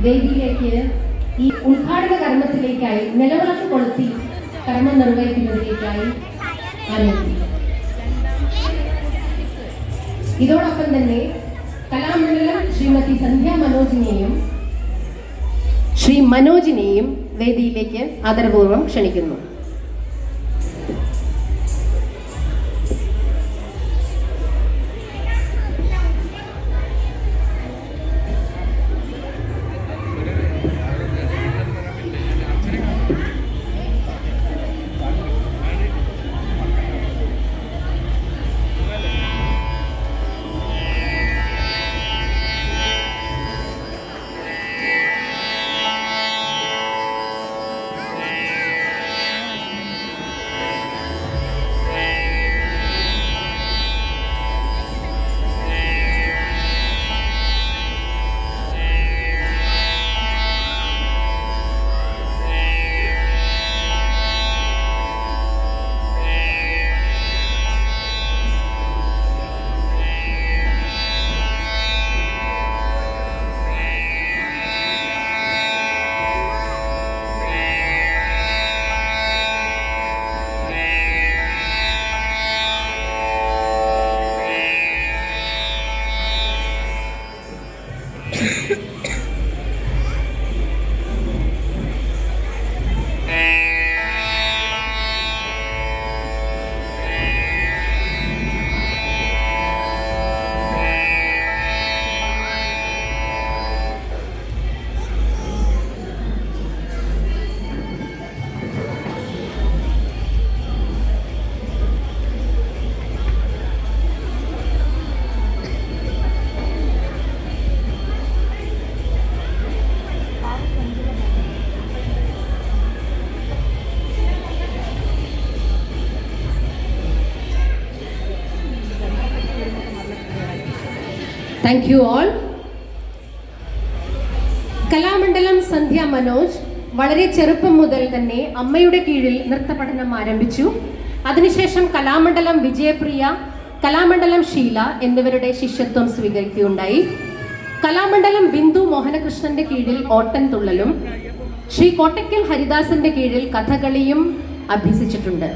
വേദിയിലേക്ക് ഈ ഉദ്ഘാടന കർമ്മത്തിലേക്കായി നിലവിളക്ക് കൊളുത്തി കർമ്മം നിർവഹിക്കുന്നതിലേക്കായി ആരംഭിക്കും. ഇതോടൊപ്പം തന്നെ കലാമണ്ഡലം ശ്രീമതി സന്ധ്യ മനോജിനെയും വേദിയിലേക്ക് ആദരപൂർവ്വം ക്ഷണിക്കുന്നു. Thank you all. Kalamandalam Sandhya Manoj വളരെ ചെറുപ്പം മുതൽ തന്നെ അമ്മയുടെ കീഴിൽ നൃത്തപഠനം ആരംഭിച്ചു. അതിനുശേഷം കലാമണ്ഡലം വിജയപ്രിയ, കലാമണ്ഡലം ഷീല എന്നിവരുടെ ശിഷ്യത്വം സ്വീകരിക്കുകയുണ്ടായി. കലാമണ്ഡലം ബിന്ദു മോഹനകൃഷ്ണന്റെ കീഴിൽ ഓട്ടൻതുള്ളലും ശ്രീ കോട്ടയ്ക്കൽ ഹരിദാസന്റെ കീഴിൽ കഥകളിയും അഭ്യസിച്ചിട്ടുണ്ട്.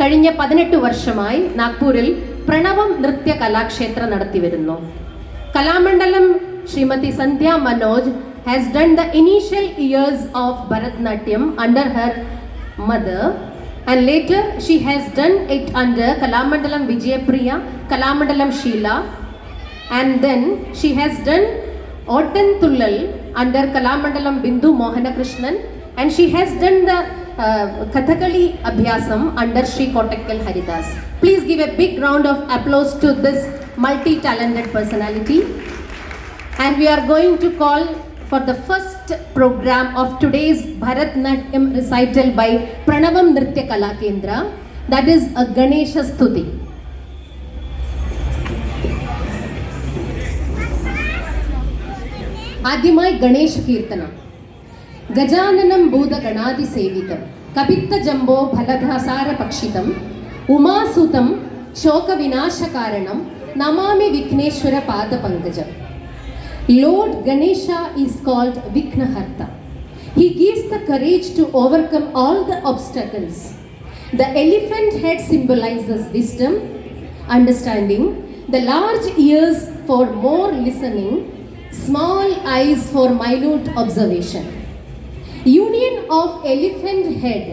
കഴിഞ്ഞ 18 വർഷമായി നാഗ്പൂരിൽ Pranavam നൃത്യ Kalakshetra നടത്തിവരുന്നു. Kalamandalam Srimati Sandhya Manoj has done the initial years of Bharatanatyam under her mother, and later she has done it under Kalamandalam Vijayapriya, Kalamandalam Sheela, and then she has done Ottan Tullal under Kalamandalam Bindu Mohana Krishnan, and she has done the Kathakali Abhyasam under Sri Kottakkal Haridas. Please give a big round of applause to this multi-talented personality. And we are going to call for the first program of today's Bharatanatyam recital by Pranavam Nritya Kala Kendra, that is a Ganesha Stuti. ആദ്യമായി ഗണേശ കീർത്തനം. ഗജാനനം ഭൂതഗണാതി സേവിതം കപിത്ത ജംബോ ഫലധാസാര പക്ഷിതം ഉമാസുതം ശോകവിനാശകാരണം നമാമി വിഘ്നേശ്വര പാദപങ്കജം. Lord Ganesha is called Viknaharta. He gives the courage to overcome all the obstacles. The elephant head symbolizes wisdom, understanding, the large ears for more listening, small eyes for minute observation. Union of elephant head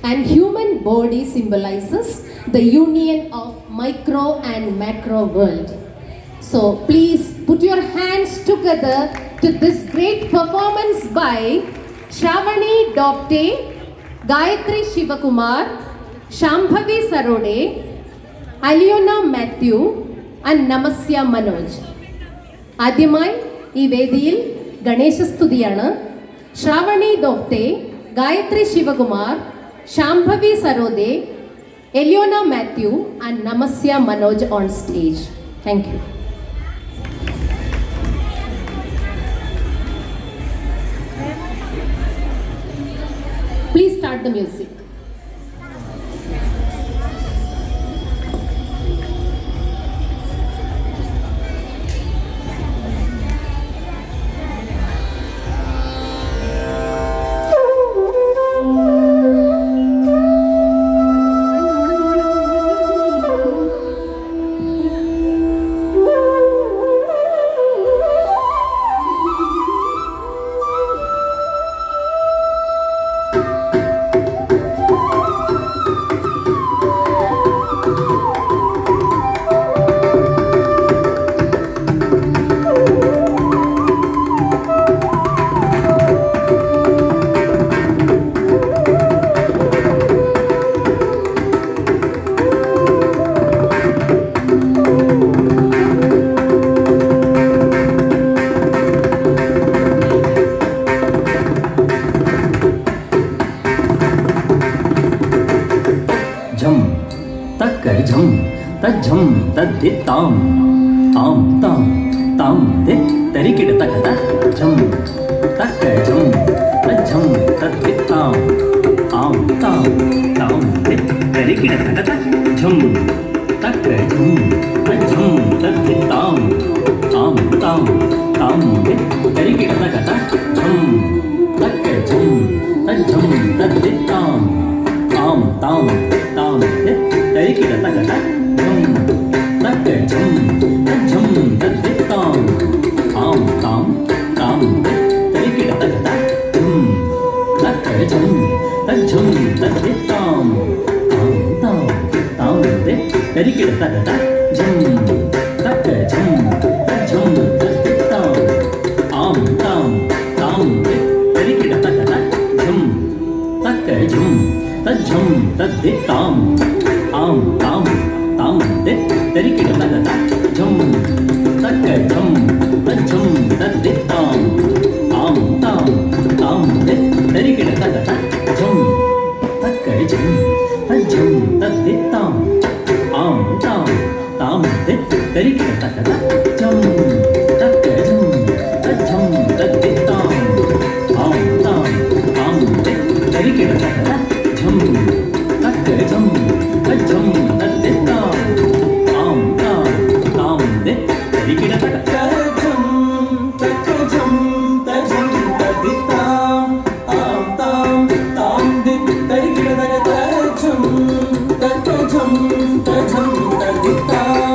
and human body symbolizes the union of micro and macro world. So please put your hands together to this great performance by Shravani Dopte, Gayatri Shivakumar, Shambhavi Sarode, Aliona Matthew and Namasya Manoj. ആദ്യമായി ഈ വേദിയിൽ ഗണേശസ്തുതിയാണ്. Shravani Dopte, Gayatri Shivakumar, Shambhavi Sarode, Eliona Mathew and Namasya Manoj on stage. Thank you. Please start the music. झम तज्झम तद्दित्ताम ताम ताम ताम दे तरिकिड तकत झम तक झम तज्झम तद्दित्ताम ताम ताम ताम दे तरिकिड तकत झम तक झम तज्झम तद्दित्ताम ताम ताम ताम दे तरिकिड तकत झम तक झम तज्झम तद्दित्ताम ताम ताम ताम दे तरिकिड तकत झम तक झम तज्झम तद्दित्ताम ताम ताम ताम दे तरिकिड तकत झम तक झम तज्झम तद्दित्ताम ताम ताम ताम दे तरिकिड तकत झम तक झम तज्झम तद्दित्ताम ताम ताम ताम दे तरिकिड तकत झम तक झम तज्झम तद्दित्ताम ताम ताम ताम दे तरिकिड तकत झम तक झम तज्झम तद्दित्ताम ताम ताम ताम दे तरिकिड तकत झम तक झम तज्झम तद्दित्ताम ताम ताम ताम दे तरिकिड तकत झम तक झम तज्झम तद्दित्ताम ताम ताम ताम दे तरिकिड तकत झम तक झम तज्झम तद्दित्ताम ताम ताम ताम दे तरिकिड तकत झम तक झम तज्झम तद्दित्ताम ताम ताम ताम दे तरिकिड तकत झम तक झम तज्झम तद्दित्ताम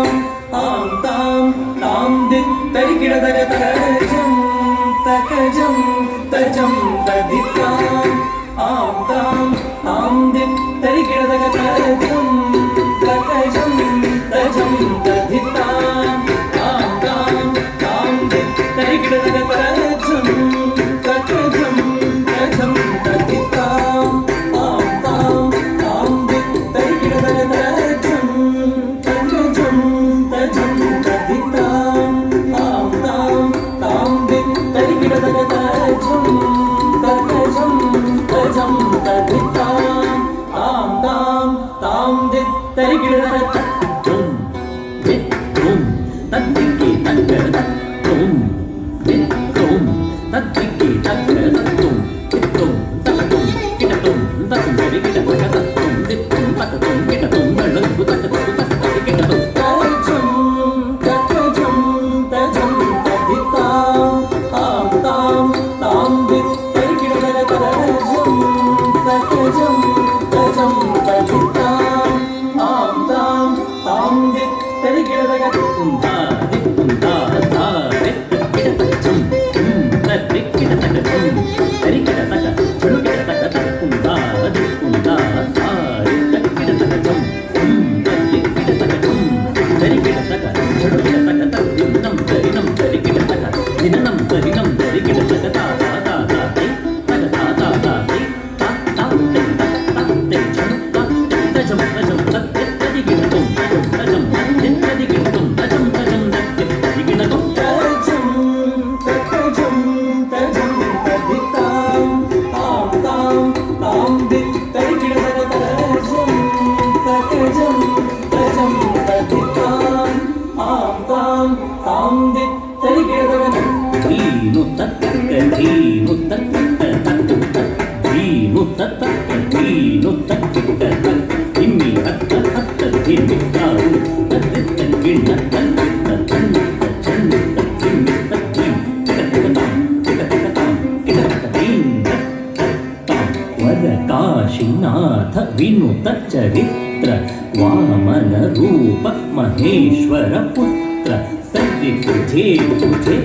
ताम ताम ताम दे तरिकिड तकत झम तक झम तज्झम तद्दित्ताम ताम ताम ताम दे तरिकिड तकत झम तक झम तज्झम तद्दित्ताम ताम ताम ताम दे तरिकिड तकत झम तक झम तज्झम तद्दित्ताम ताम ताम ताम दे तरिकिड तकत झम तक झम तज्झम तद्दित्ताम ताम ताम ताम दे तरिकिड तकत झम तक झम तज्झम तद्दित्ताम ताम ताम ताम दे तरिकिड तकत झम दे झम तद्दिक्के तकत झम दे झम तद्दिक्के तकत झम दित्तुम तकतुम किटतुम तकतुम तरिकिड तकत झम दित्तुम तकतुम किटतुम नळंगु तकतुम तरिकिड तकत झम तक झम तज्झम तद्दित्ताम ताम ताम ताम दे तरिकिड तकत झम तक झम तज्झम तद्दित्ताम ताम ताम ताम दे तरिकिड तकत उंधा दित्तुंधा धा दे तरिकिड तकत झम तरिकिड तकत झम तरिकिड तकत झुळुकिड तकत उंधा दित्तुंधा धा दे तरिकिड तकत झम तरिकिड तकत झम तरिकिड तकत झुळुकिड तकत दिन्नं तरिनं तरिकिड तकत दिननं तरिनं तरिकिड तकत धा धा धा दे तकत धा धा दे ता ता दे तक दे झम तक दे झम झम तक दे तरिकिड तुम झम दे तरिकिड तुम झम झम दे तरिकिड तुम झम तक झम तज्झम तद्दित्ताम ताम ताम ताम दे तरिकिड तकत झम तक झम तज्झम तद्दित्ताम ताम ताम ताम दे तरिकिड तकत धीनु तक धीनु तक तक धीनु तक धीनु तक इम्मी तक तक धीनु ताऊ तद्दित्त किण्ण तद्दित्त तन्न तन्न तद्दिम्मी तद्दीम वरकाशीनाथ विनुत चरित्र वामन रूप महेश्वर पुत्र तद्दि तुझे तुझे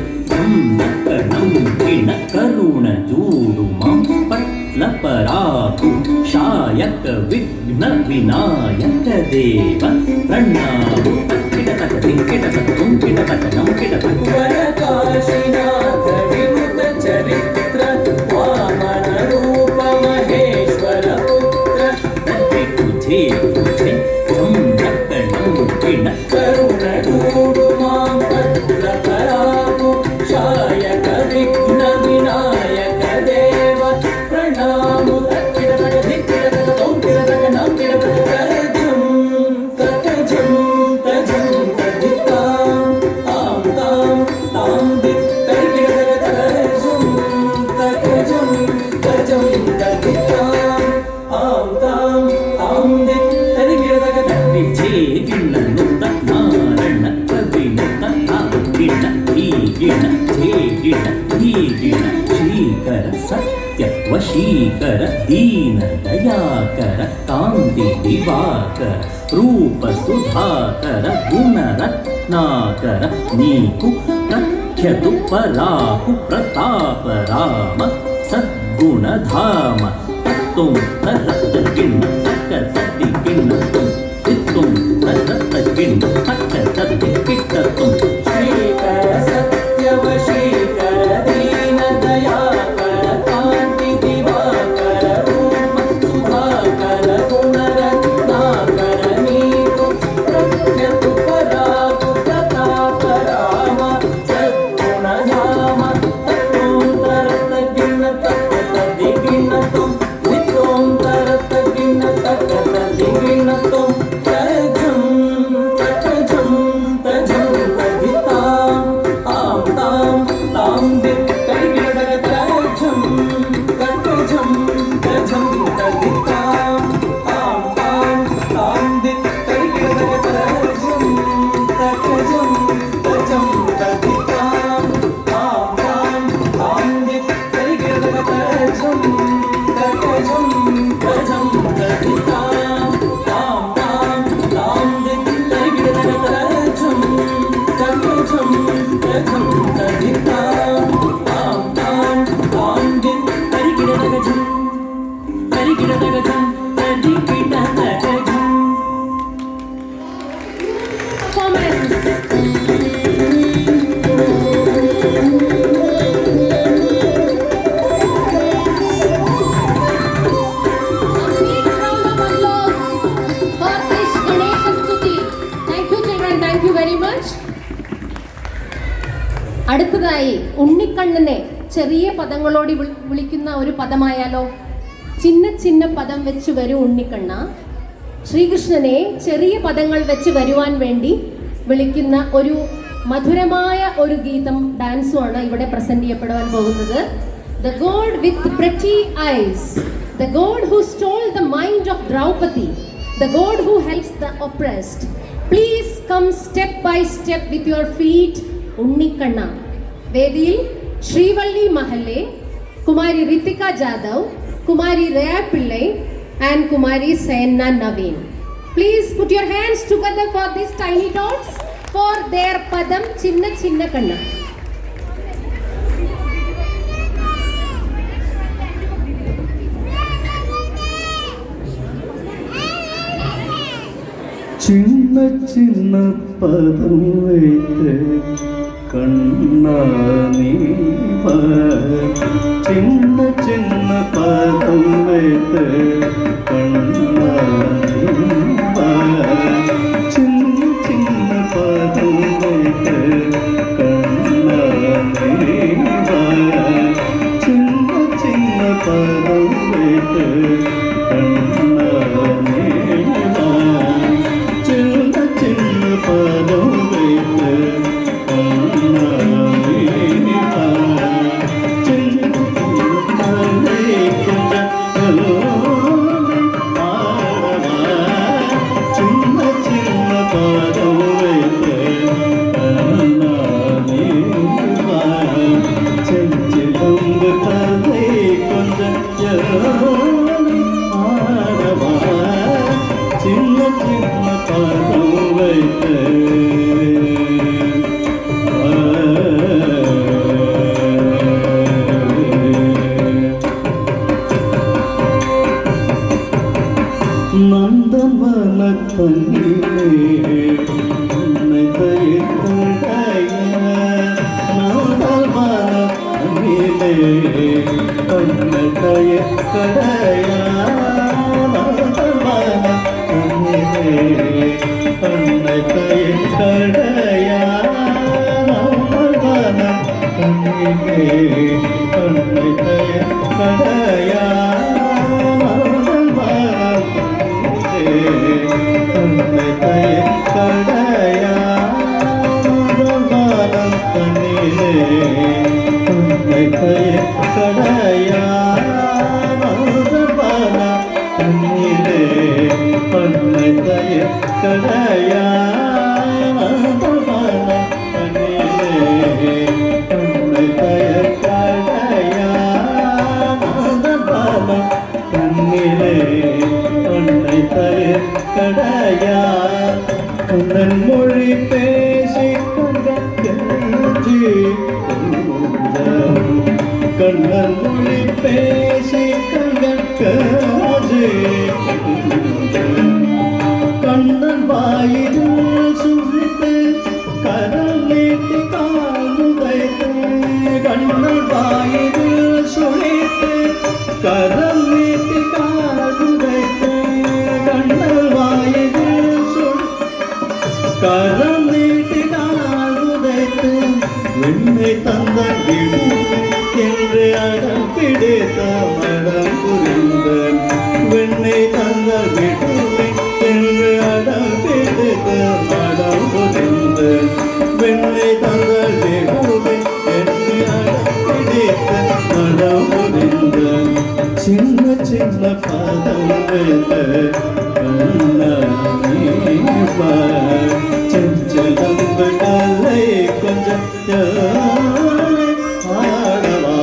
नम किण करुण जूडु मां पट्ल पराकु शायक विघ्न विनायक देव प्रणामु किट तक किट तक तुम किट तक नम किट तक वरकाशीनाथ विनुत चरित्र वामन रूप महेश्वर पुत्र तद्दि तुझे तुझे किण करुण जूडु मां पट्ल पराकु शायक विघ्न विनायक देव प्रणामु किट तक किट तक तुम किट तक नम किट तक झम तक वशीकर दीन दयाकर कांति दिवाकर रूप सुधाकर गुण रत्नाकर नीकु प्रख्यतु पराकु प्रताप राम सद्गुण धाम तत्तुम तरत किण्ण तकतति किण्ण तुम तरत किण्ण तकतति किट्टतुम श्रीकर सत्य वशीकर दीन दयाकर कांति दिवाकर रूप सुधाकर गुण रत्नाकर नीकु प्रख्यतु पराकु प्रताप राम सद्गुण धाम तत्तुम तरत किण्ण तकतति किण्ण तुम नित्यों तरत किण्ण तकतति किण्ण तुम तजं तजं तजं तजितां आं तां तां दिक् तैगिडग तजं तजं तजं तजितां आं तां तां दिक् तैगिडग तजं तजं तजं तजितां आं तां तां दिक् तैगिडग तजं तजं तजं तजितां आं तां तां दिक् तैगिडग तजं तजं तजं तजितां आं तां तां दिक् तैगिडग तैगिडग तैगिडग Performance. A big round of applause for Krish Ganesh Stuti. Thank you children, thank you very much. അടുത്തതായി ഉണ്ണിക്കണ്ണനെ ചെറിയ പദങ്ങളോട് വിളിക്കുന്ന ഒരു പദമായാലോ? ചിന്ന ചിന്ന പദം വെച്ച് വരും ഉണ്ണിക്കണ്ണ. ശ്രീകൃഷ്ണനെ ചെറിയ പദങ്ങൾ വെച്ച് വരുവാൻ വേണ്ടി വിളിക്കുന്ന ഒരു മധുരമായ ഒരു ഗീതം ഡാൻസുമാണ് ഇവിടെ പ്രസന്റ് ചെയ്യപ്പെടുവാൻ പോകുന്നത്. The God with pretty eyes, the God who stole the mind of Draupadi, the God who helps the oppressed. Please come step by step with your feet, ഉണ്ണിക്കണ്ണ. വേദിയിൽ Srivalli മഹല്ലെ, Kumari രിത്തിക Jadhav, Kumari രയ Pillai and Kumari Senna Naveen. Please put your hands together for these tiny tots for their padam Chinna Chinna Kanna. சின்ன சின்ன பதம் வைத்து கண்ணானி சின்ன சின்ன பதம் வைத்து கண்ணானி சின்ன சின்ன பதம் வைத்து கண்ணானி சின்ன சின்ன பதம் வைத்து கண்ணானி சின்ன சின்ன பதம் வைத்து சின்ன சின்ன பதம் வைத்து நந்தவன தன்னிலே உன்னை தயக்கடைய நந்தவன தன்னிலே உன்னை தயக்கடைய நந்தவன தன்னிலே உன்னை தயக்கடைய நந்தவன தன்னிலே உன்னை தயக்கடைய உன்னை தயக்கடையா மனம் கண்ணிலே உன்னை தயக்கடையா மனம் கண்ணிலே உன்னை தயக்கடையா மனம் கண்ணிலே உன்னை தயக்கடையா கண்ணன் மொழி பேசி கண்கட்கே கண்ணன் வாயிலில் சுழித்து கரம் நீட்டி காலுதைத்து கண்ணன் வாயிலில் சுழித்து கரம் நீட்டி காலுதைத்து கண்ணன் வாயிலில் கரம் நீட்டி காலுதைத்து வெண்ணை தந்தன் விடும் என்று அடம் பிடித்த மரம் புரிந்த வெண்ணை தந்தன் விடும் என்று அடம் பிடித்த மரம் புரிந்த வெண்ணை தந்தன் விடும் என்று அடம் பிடித்த மரம் புரிந்த சின்ன சின்ன பாதம் வைத்த செஞ்சலம்புகளை கொஞ்சம் ஆடவா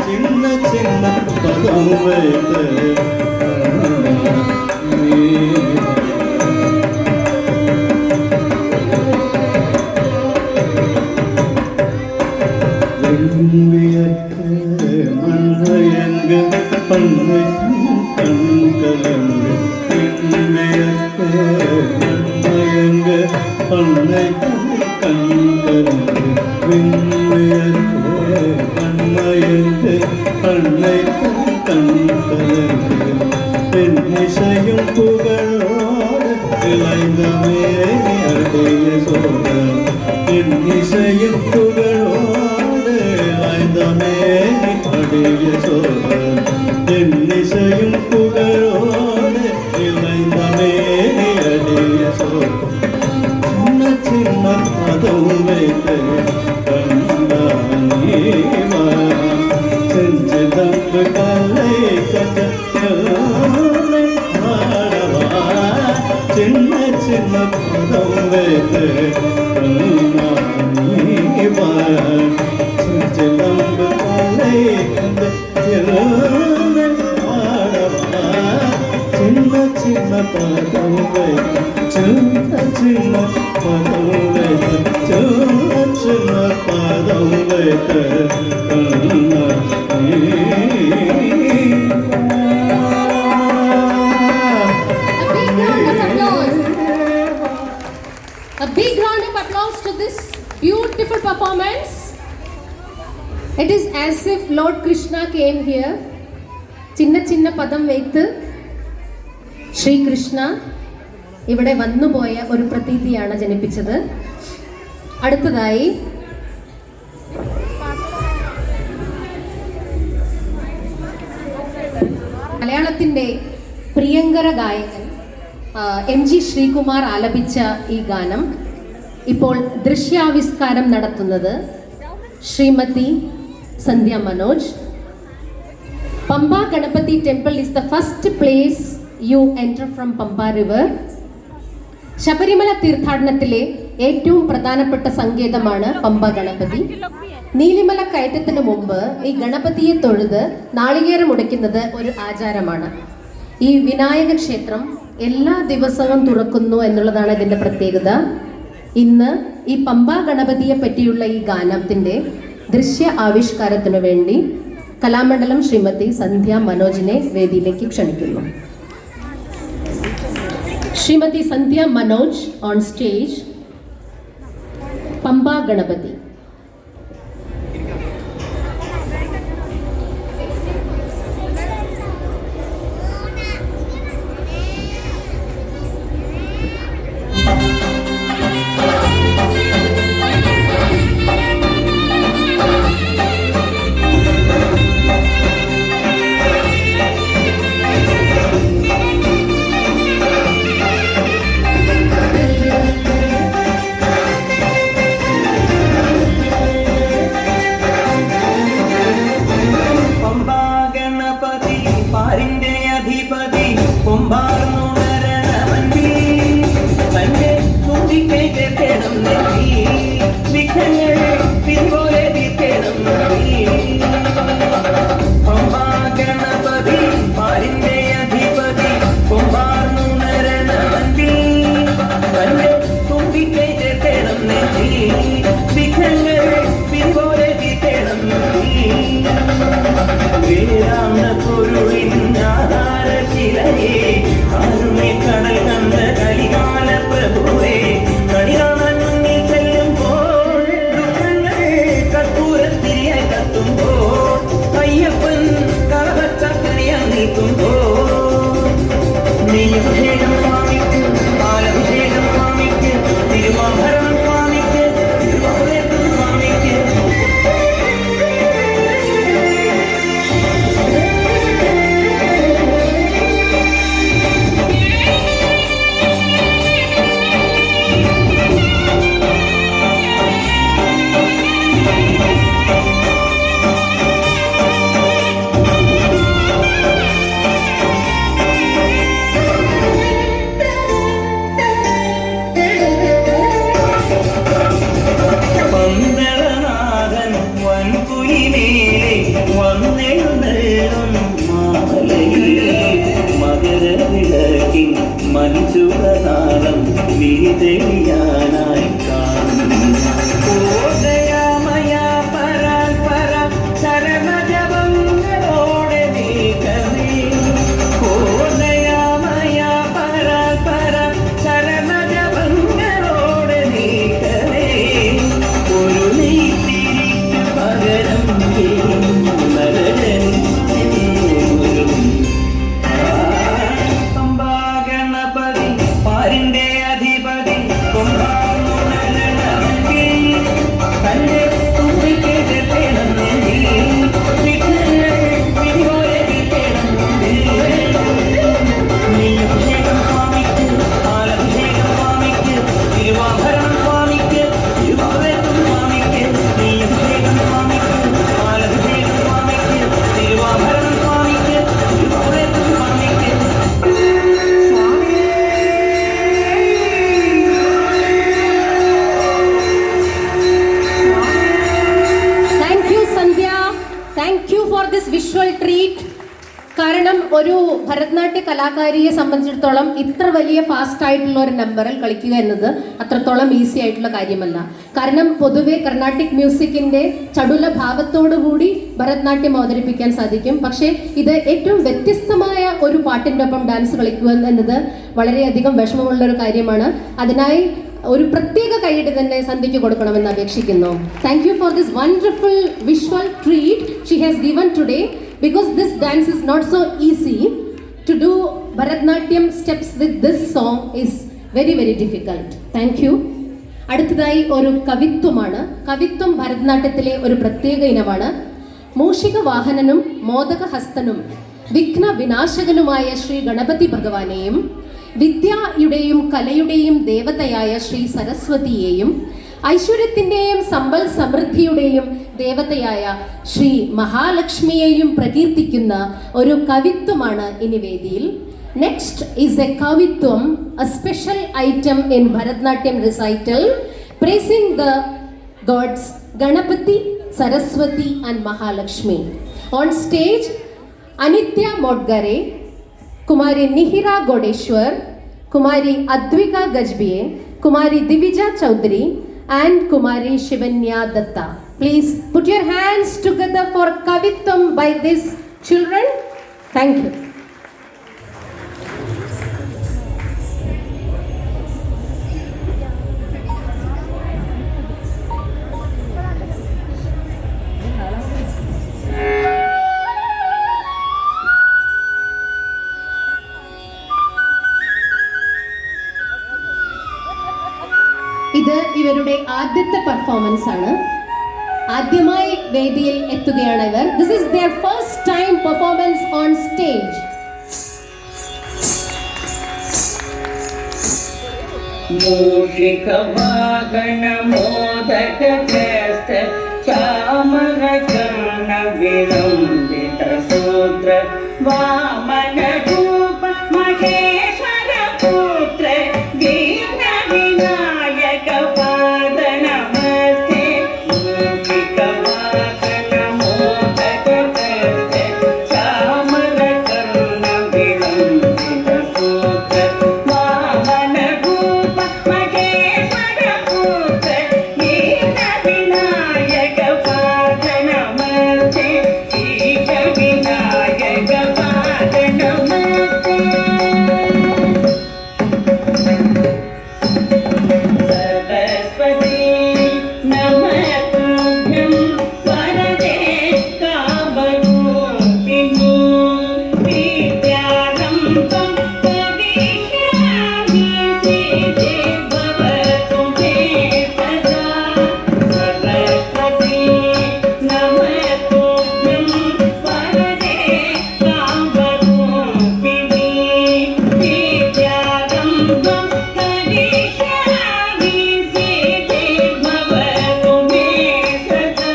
சின்ன சின்ன பதம் வைத்த மண்மயங்க பண்ணை கண்கலங்கு மண்மயங்க பண்ணை கண்கலங்கு மண்மயங்க பண்ணை கண்கலங்கு பெண்ணிசையும் புகழோடு இளைந்தமே அடைய சோழ பெண்ணிசையும் புகழோடு இளைந்தமே அடைய சோழ தென்னிசையும் புகழோடு இளைந்தமே அடைய சோழ சின்ன சின்ன பதம் வைத்து கண்டானேவா செஞ்சு தம்பு கலை கட்டளை ஆடவா சின்ன சின்ன பதம் வைத்து கண்டானேவா செஞ்சு தம்பு கலை கட்டளை ஆடவா சின்ன சின்ன பதம் வைத்து சின்ன சின்ன பதம் வைத்து சின்ன சின்ன பதம் வைத்து A big round of applause to this beautiful performance. It is as if Lord Krishna came here. Chinna chinna padam veittu Shri Krishna ഇവിടെ വന്നുപോയ ഒരു പ്രതീതിയാണ് ജനിപ്പിച്ചത്. അടുത്തതായി മലയാളത്തിൻ്റെ പ്രിയങ്കര ഗായകൻ MG ശ്രീകുമാർ ആലപിച്ച ഈ ഗാനം ഇപ്പോൾ ദൃശ്യാവിഷ്കാരം നടത്തുന്നത് Shrimati Sandhya Manoj. Pamba Ganapati temple is the first place you enter from Pamba river. ശബരിമല തീർത്ഥാടനത്തിലെ ഏറ്റവും പ്രധാനപ്പെട്ട സങ്കേതമാണ് പമ്പ ഗണപതി. നീലിമല കയറ്റത്തിന് മുമ്പ് ഈ ഗണപതിയെ തൊഴുത് നാളികേരം ഉടയ്ക്കുന്നത് ഒരു ആചാരമാണ്. ഈ വിനായക ക്ഷേത്രം എല്ലാ ദിവസവും തുറക്കുന്നു എന്നുള്ളതാണ് ഇതിൻ്റെ പ്രത്യേകത. ഇന്ന് ഈ പമ്പ ഗണപതിയെ പറ്റിയുള്ള ഈ ഗാനത്തിൻ്റെ ദൃശ്യ ആവിഷ്കാരത്തിനു വേണ്ടി കലാമണ്ഡലം ശ്രീമതി സന്ധ്യ മനോജിനെ വേദിയിലേക്ക് ക്ഷണിക്കുന്നു. Shrimati Sandhya Manoj on stage. Pamba Ganapati. For this visual treat. കാരണം ഒരു ഭരതനാട്യ കലാകാരിയെ സംബന്ധിച്ചിടത്തോളം ഇത്ര വലിയ ഫാസ്റ്റ് ആയിട്ടുള്ള ഒരു നമ്പറിൽ കളിക്കുക എന്നത് അത്രത്തോളം ഈസി ആയിട്ടുള്ള കാര്യമല്ല. കാരണം പൊതുവെ കർണാട്ടിക് മ്യൂസിക്കിന്റെ ചടുല ഭാവത്തോടുകൂടി ഭരതനാട്യം അവതരിപ്പിക്കാൻ സാധിക്കും. പക്ഷേ ഇത് ഏറ്റവും വ്യത്യസ്തമായ ഒരു പാട്ടിൻ്റെ ഒപ്പം ഡാൻസ് കളിക്കുക എന്നത് വളരെയധികം വിഷമമുള്ള ഒരു കാര്യമാണ്. അതിനായി ഒരു പ്രത്യേക കൈയ്യടി തന്നെ സന്ധ്യയ്ക്ക് കൊടുക്കണമെന്ന് അപേക്ഷിക്കുന്നു. Thank you for this wonderful visual treat she has given today. Because this dance is not so easy, to do Bharatnatyam steps with this song is very very difficult. Thank you. അടുത്തതായി ഒരു കവിത്വമാണ്. കവിത്വം ഭരതനാട്യത്തിലെ ഒരു പ്രത്യേക ഇനമാണ്. മൂഷിക വാഹനനും മോദകഹസ്തനും വിഘ്ന വിനാശകനുമായ ശ്രീ ഗണപതി ഭഗവാനെയും വിദ്യയുടെയും കലയുടെയും ദേവതയായ ശ്രീ സരസ്വതിയെയും ഐശ്വര്യത്തിൻ്റെയും സമ്പൽ സമൃദ്ധിയുടെയും ദേവതയായ ശ്രീ മഹാലക്ഷ്മിയെയും പ്രകീർത്തിക്കുന്ന ഒരു കവിത്വമാണ് ഇനി വേദിയിൽ. നെക്സ്റ്റ് ഈസ് എ കവിത്വം, a special item in Bharatanatyam recital, praising the gods Ganapati, Saraswati and Mahalakshmi. On stage Anitya Modgare, Kumari Nihira Godeshwar, Kumari Advika Gajbhiye, Kumari Divija Chaudhari and Kumari Shivanya Datta. Please put your hands together for Kavitvam by these children. Thank you. ഇത് ഇവരുടെ ആദ്യത്തെ പെർഫോമൻസ് ആണ്. ആദ്യമായി വേദിയിൽ എത്തുകയാണ് ഇവർ. This is their first time performance on stage. മൂഷിക വാഹന മോദക ഗ്രസ്ത ചാമര കർണ വിളംബിത സൂത്ര വാമന രൂപ മഹേശ്വര പുത്ര ദീന വിനായക പാദ നമസ്തേ. മൂഷിക വാഹന മോദക ഗ്രസ്ത ചാമര കർണ വിളംബിത സൂത്ര വാമന രൂപ മഹേശ്വര പുത്ര ദീന വിനായക പാദ നമസ്തേ. ദീന വിനായക പാദ നമസ്തേ. सरस्वती नमस्तुभ्यं वरदे कामरूपिणी विद्यारम्भं करिष्यामि सिद्धि भवतु मे सदा. सरस्वती नमस्तुभ्यं वरदे कामरूपिणी विद्यारम्भं करिष्यामि सिद्धि भवतु मे सदा.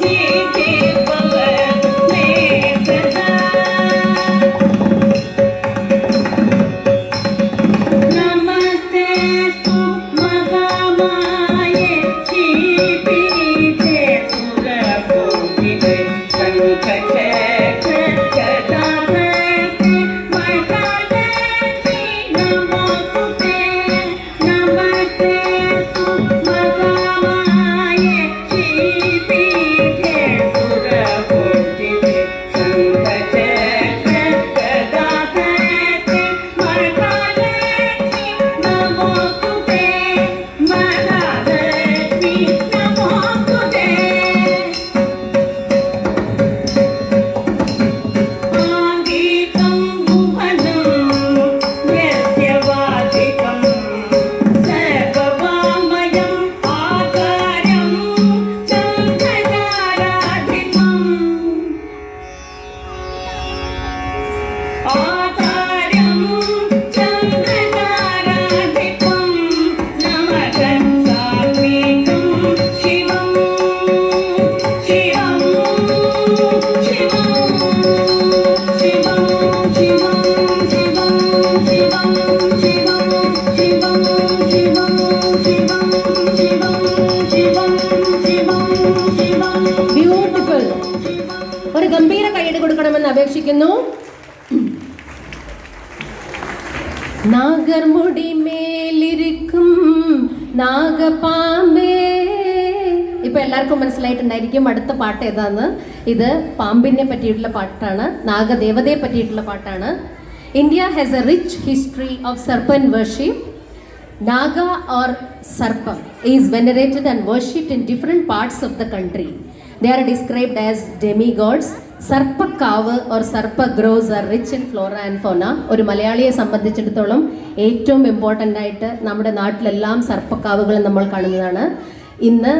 सिद्धि भवतु मे सदा. नमस्तेस्तु महामाये श्रीपीठे सुरपूजिते शङ्खचक्र गदाभक्ति वरदालक्ष्मी नमोस्तुते. नमस्तेस्तु महामाये श्रीपीठे सुरपूजिते शङ्खचक्र गदाभक्ति वरदालक्ष्मी नमोस्तुते. वरदालक्ष्मी नमोस्तुते. ഗംഭീര കൈയ്യടി കൊടുക്കണമെന്ന് അപേക്ഷിക്കുന്നു. നാഗർമുടി മേലിരിക്കും നാഗപാമ്പേ. ഇപ്പൊ എല്ലാവർക്കും മനസ്സിലായിട്ടുണ്ടായിരിക്കും അടുത്ത പാട്ട് ഏതാന്ന്. ഇത് പാമ്പിനെ പറ്റിയിട്ടുള്ള പാട്ടാണ്, നാഗദേവതയെ പറ്റിയിട്ടുള്ള പാട്ടാണ്. India has A rich history of serpent worship. Naga or Sarpa is venerated and worshipped in different parts of the country. They are described as demigods. Sarpakkavu or സർപ്പ groves are rich in flora and fauna. ഒരു മലയാളിയെ സംബന്ധിച്ചിടത്തോളം ഏറ്റവും important ആയിട്ട് നമ്മുടെ നാട്ടിലെല്ലാം സർപ്പക്കാവുകൾ നമ്മൾ കാണുന്നതാണ്. ഇന്ന്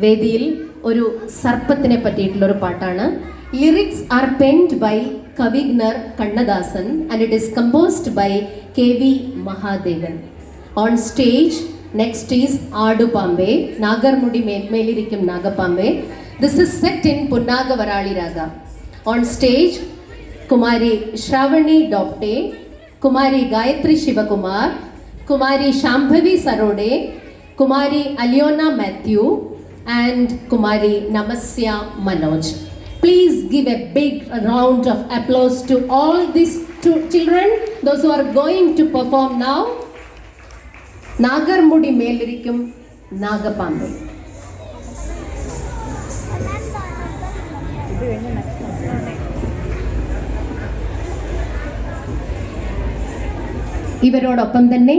വേദിയിൽ ഒരു സർപ്പത്തിനെ പറ്റിയിട്ടുള്ളൊരു പാട്ടാണ്. Lyrics are penned by Kaviganar Kannadasan and it is composed by KV Mahadevan. On stage, next is Aadu Pambe, Nagarmudi Melirikkum Nagapambe. This is set in Punnaga Varali Raga. On stage, Kumari Shravani Dopte, Kumari Gayatri Shivakumar, Kumari Shambhavi Sarode, Kumari Aliona Matthew, and Kumari Namasya Manoj. Please give a big round of applause to all these two children, those who are going to perform now. Nagarmudi Melirikkum Nagapambe. ഇവരോടൊപ്പം തന്നെ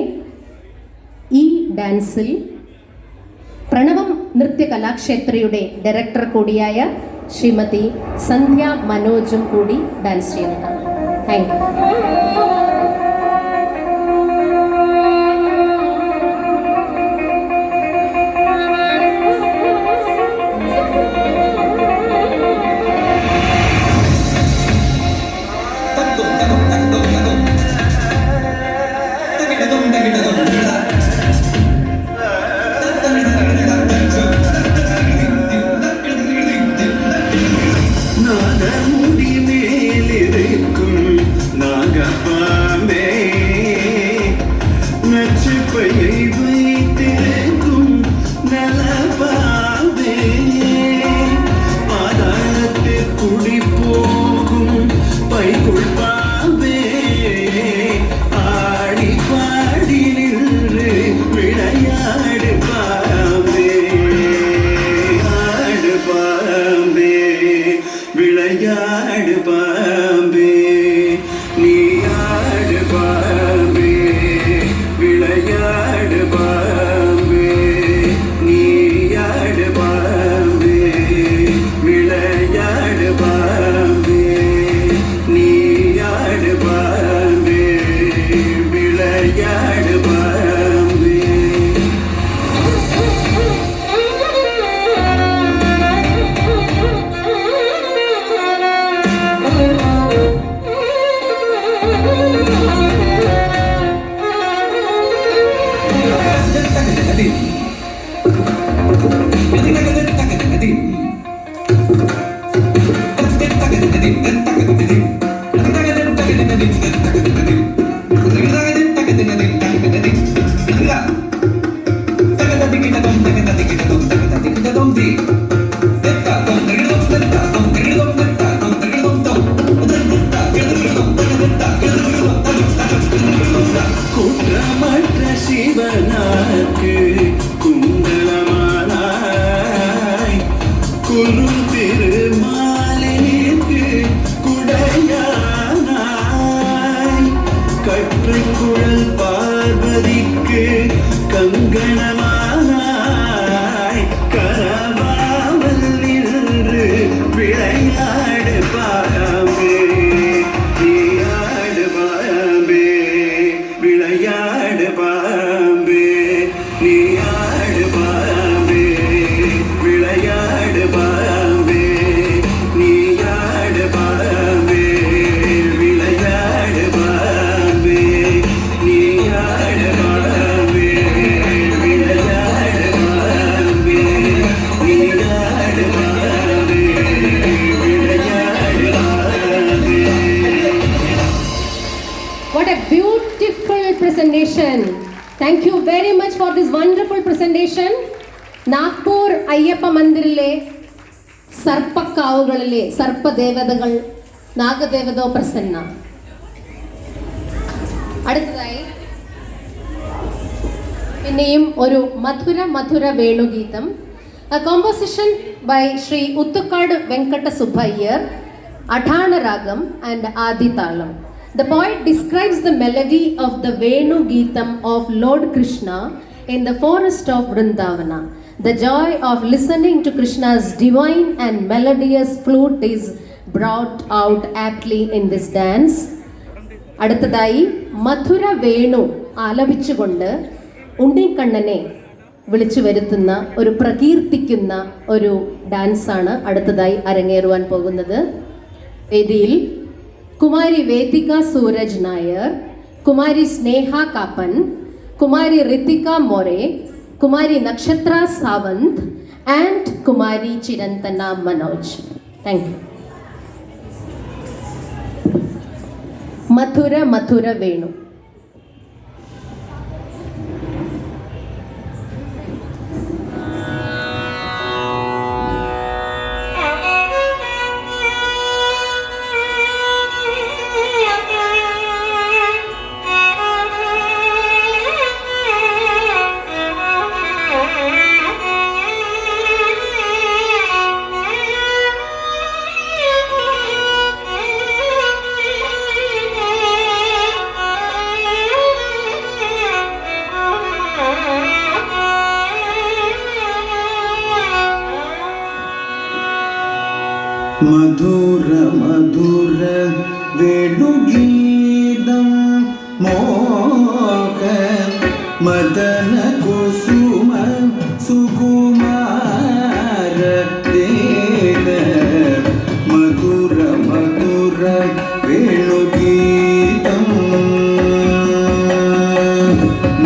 ഈ ഡാൻസിൽ Pranavam നൃത്യ കലാക്ഷേത്രയുടെ director കൂടിയായ ശ്രീമതി സന്ധ്യ മനോജും കൂടി dance ചെയ്യുന്നതാണ്. Thank you. Thank you very much for this wonderful presentation. Nagpur Ayyappa മന്ദിറിലെ സർപ്പക്കാവുകളിലെ സർപ്പദേവതകൾ നാഗദേവതോ പ്രസന്ന. അടുത്തതായി പിന്നെയും ഒരു മധുര മധുര വേണുഗീതം, a composition by Sri Uttukadu Venkata Subbaiyer, Adhana Ragam and Adi Talam. The poet describes the melody of the Venu Geetam of Lord Krishna in the forest of Vrindavana. The joy of listening to Krishna's divine and melodious flute is brought out aptly in this dance. അടുത്തതായി മധുര വേണു ആലപിച്ചുകൊണ്ട് ഉണ്ണിക്കണ്ണനെ വിളിച്ചു വരുത്തുന്ന ഒരു പ്രകീർത്തിക്കുന്ന ഒരു ഡാൻസാണ് അടുത്തതായി അരങ്ങേറുവാൻ പോകുന്നത്. വേദിയിൽ കുമാരി വേദിക സൂരജ് നായർ, കുമാരി സ്നേഹ Kappan, Kumari Ritika More, Kumari Nakshatra Sawant and Kumari Chiranthana Manoj. Thank you. മധുര മധുര വേണു. മധുര മധുര വേണുഗീതം മോഹ മദന കുസുമ സുകുമാര ദേഹ. മധുര മധുര വേണുഗീതം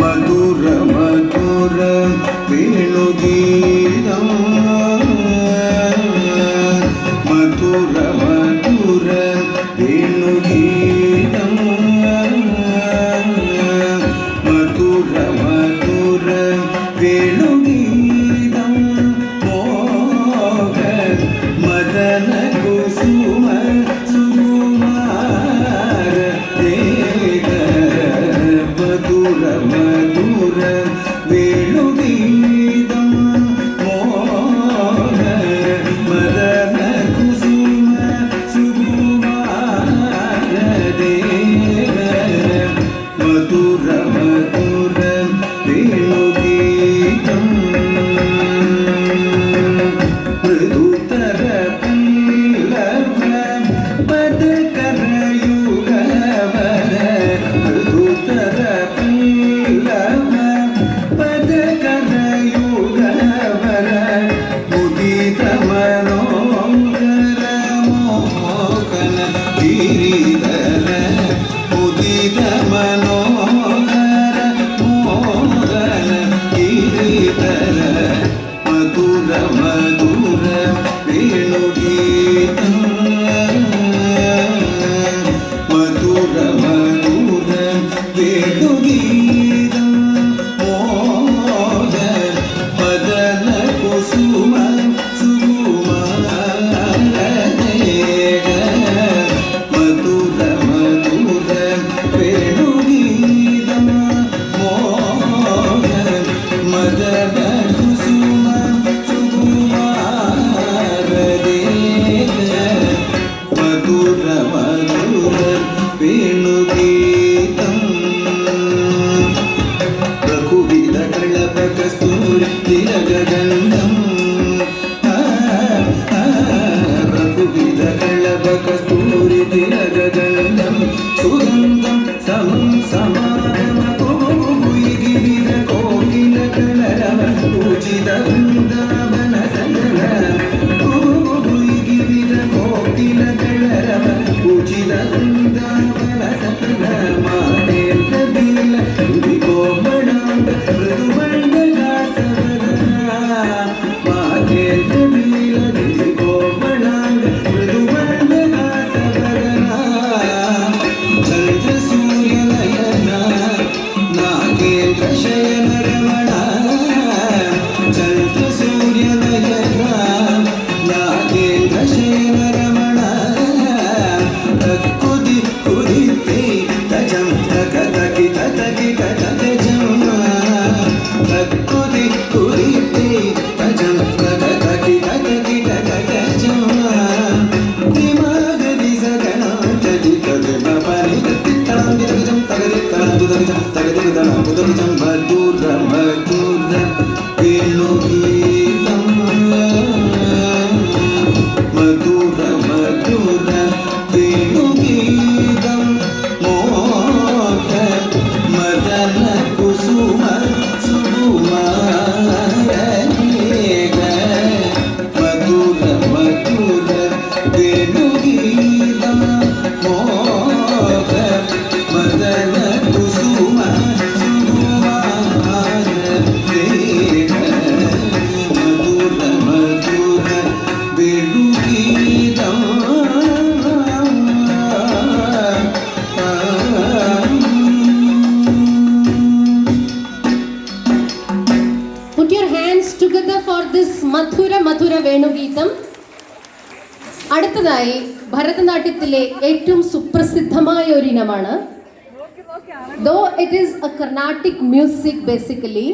മധുര മധുര വേണുഗീതം മധുര മധുര വേണുഗീതം മധുര മധുര വേണുഗീതം മോഹ മദന കുസുമ സുകുമാര ദേഹ. മധുര മധുര വേണുഗീതം മോഹ മദന കുസുമ സുകുമാര ദേഹ. മധുര മധുര വേണുഗീതം മൃദുതര പല്ലവ പദകരയുഗവര. മൃദുതര പല്ലവ പദകരയുഗവര. മുദിത മനോഹര മോഹന ഗിരിധര. മുദിത മനോഹര മോഹന ഗിരിധര. മധുര മധുര വേണുഗീതം മധുര മധുര വേണുഗീതം മോഹ മദന കുസുമ സുകുമാര ദേഹ. മധുര അടുത്തതായി ഭരതനാട്യത്തിലെ ഏറ്റവും സുപ്രസിദ്ധമായ ഒരു ഇനമാണ്. Though it is a Carnatic music basically,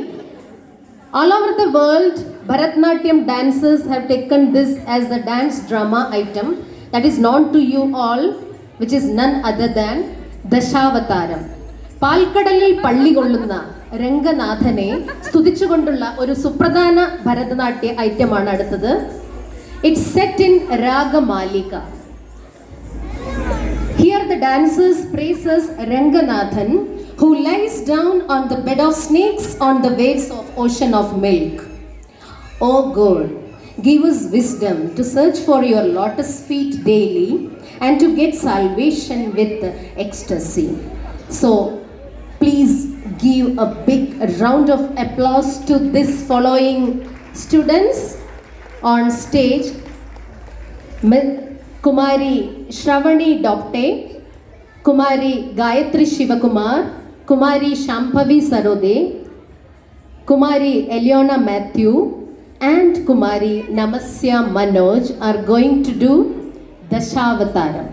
all over the world, Bharatanatyam dancers have taken this as a dance drama item that is known to you all, which is none other than Dashavataram. പാൽക്കടലിൽ പള്ളി കൊള്ളുന്ന രംഗനാഥനെ സ്തുതിച്ചുകൊണ്ടുള്ള ഒരു സുപ്രധാന ഭരതനാട്യ ഐറ്റമാണ് അടുത്തത്. It's set in ragamalika. Here the dancers praises Ranganathan, who lies down on the bed of snakes on the waves of ocean of milk. O God, give us wisdom to search for your lotus feet daily and to get salvation with ecstasy. So, please give a big round of applause to this following students on stage. Kumari Shravani Dopte, Kumari Gayatri Shivakumar, Kumari Shambhavi Sarode, Kumari Eliona Matthew, and Kumari Namasya Manoj are going to do Dashavataram.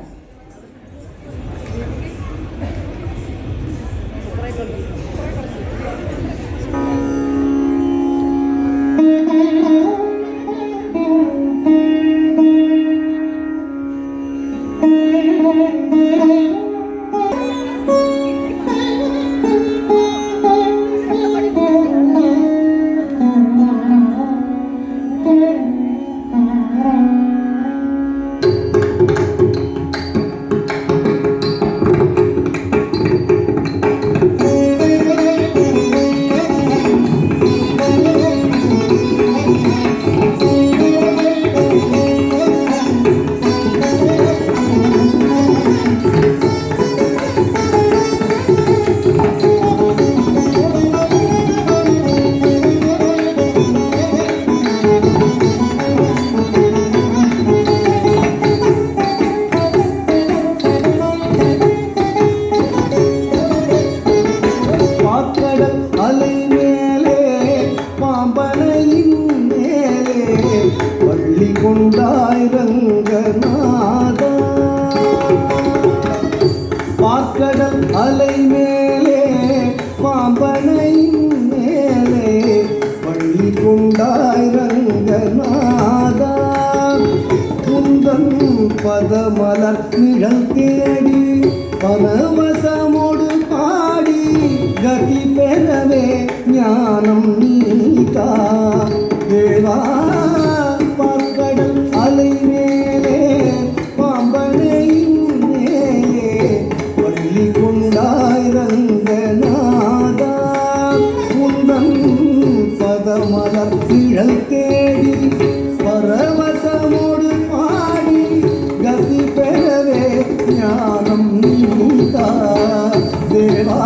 அலை மேலே பாம்பனையின் மேலே பள்ளி கொண்டாய் ரங்கநாதா குந்தன் பதமலர் நிழல் தேடி பரவசமோடு பாடி கதி பெறவே ஞானம் நீதா தேவா பார்க்கடல் அலை மேலே பாம்பனையின் மேலே பள்ளி கொண்டாய் ரங்கநாதா குந்தன் பதமலர் நிழல் தேடி பரவசமோடு பாடி கதி பெறவே ஞானம் நீதா தேவா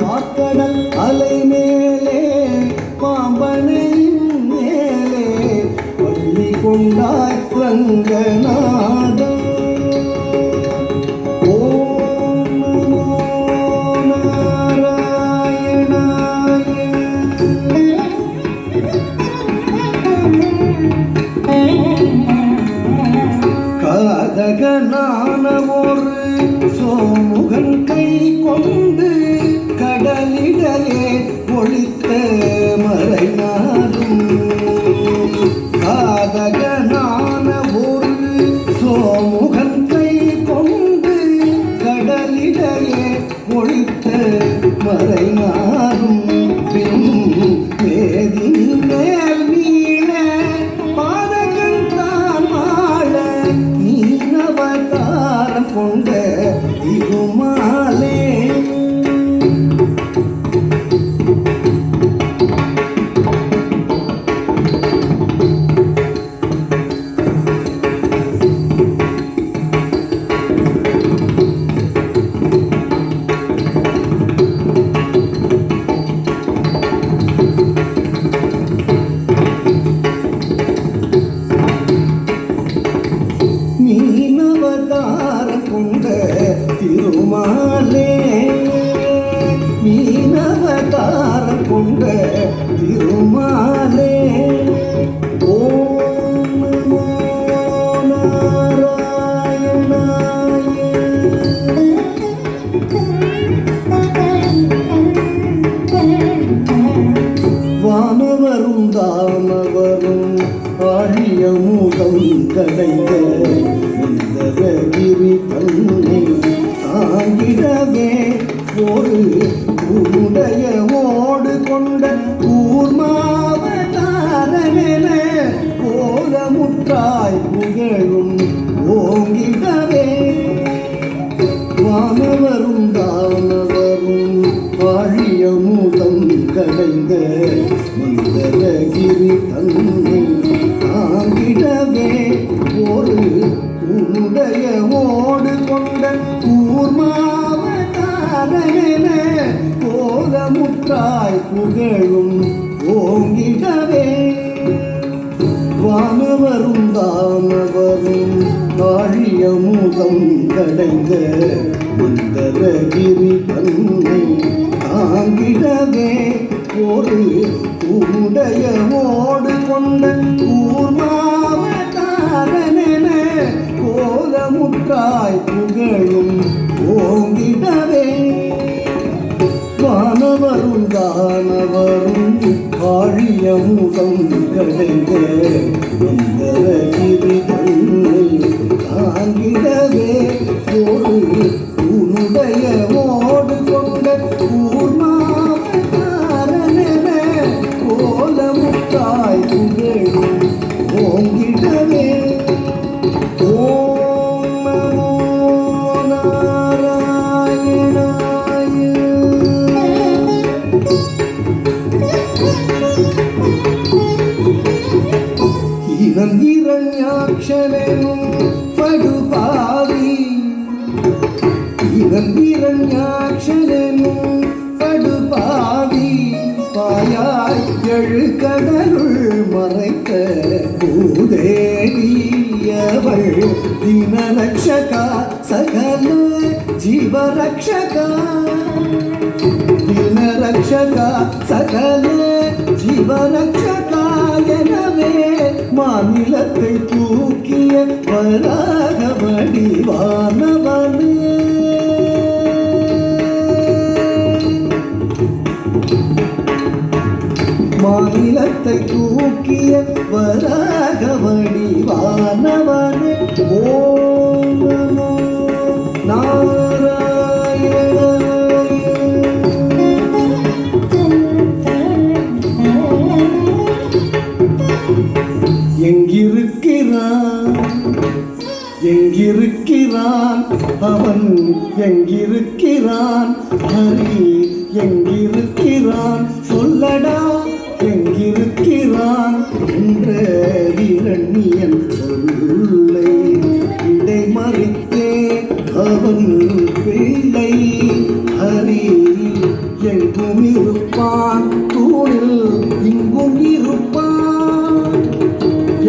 பார்க்கடல் அலை மேலே பாம்பனையின் மேலே பள்ளி கொண்டாய் ரங்கநாதா ஓம் நமோ காதகனான ஒரு சோமுகன் கை கொண்டு கடலிடையே ஒளித்த மறைநாடும் காதகனான ஒரு சோமுகன் கை கொண்டு கடலிடையே ஒளித்த மறைநாடும் பின் வேதின் மேல் வீழ பாதகன் தான் வாழ நீனவதாரம் கொண்ட திருமாலே மீனவதாரம் கொண்ட திருமாலே மீனவதாரம் கொண்ட திருமாலே ஓம் நமோ தன்னை தாங்கிடவே ஒரு உடைய ஓடு கொண்ட கூர்மாவதாரனென கோலமுற்றாய் புகழும் ஓங்கிடவே வானவரும் தானவரும் வாழிய மூலம் கடைந்த மந்தரகிரி தன்னை தாங்கிடவே ஒரு உடைய ஓடு கொண்ட கூர்மாவதாரனென கோலமுற்றாய் புகழும் ஓங்கிடவே வானவரும் தானவரும் வாழிய மூலம் கடைந்த மந்தரகிரி தன்னை தாங்கிடவே ஒரு உடைய ஓடு கொண்ட கூர்மாவதாரனென கோலமுற்றாய் புகழும் ஓங்கிடவே வானவரும் தானவரும் வாழிய முகம் கடைந்த மந்தரகிரி தன்னை தாங்கிடவே ஒரு உன்னுடைய ஓடு கொண்ட கூர்மாவதாரனென கோலமுற்றாய் புகழும் ஓங்கிடவே ஓம் நமோ நாராயணாய. இரண்யாட்சரனும் படுபாவி இரண்யாட்சரனும் படுபாவி பாயாய் எழுகடலுள் மறைத்த பூதேவியவள் தினரக்ஷகா சகல ஜீவரக்ஷகா தினரக்ஷகா சகல ஜீவரக்ஷகா எனவே மாநிலத்தை தூக்கிய வராக வடிவானவனே மாநிலத்தை தூக்கிய வராக வடிவானவனே ஓம் நமோ நாராயணாய. எங்கிருக்கிறான் அவன் எங்கிருக்கிறான் ஹரி எங்கிருக்கிறான் சொல்லடா எங்கிருக்கிறான் என்ற இரண்யன் சொல்லை இடைமறித்தே அவன் பிள்ளை ஹரி எங்கும் இருப்பான் தூணில் இங்கும் இருப்பான்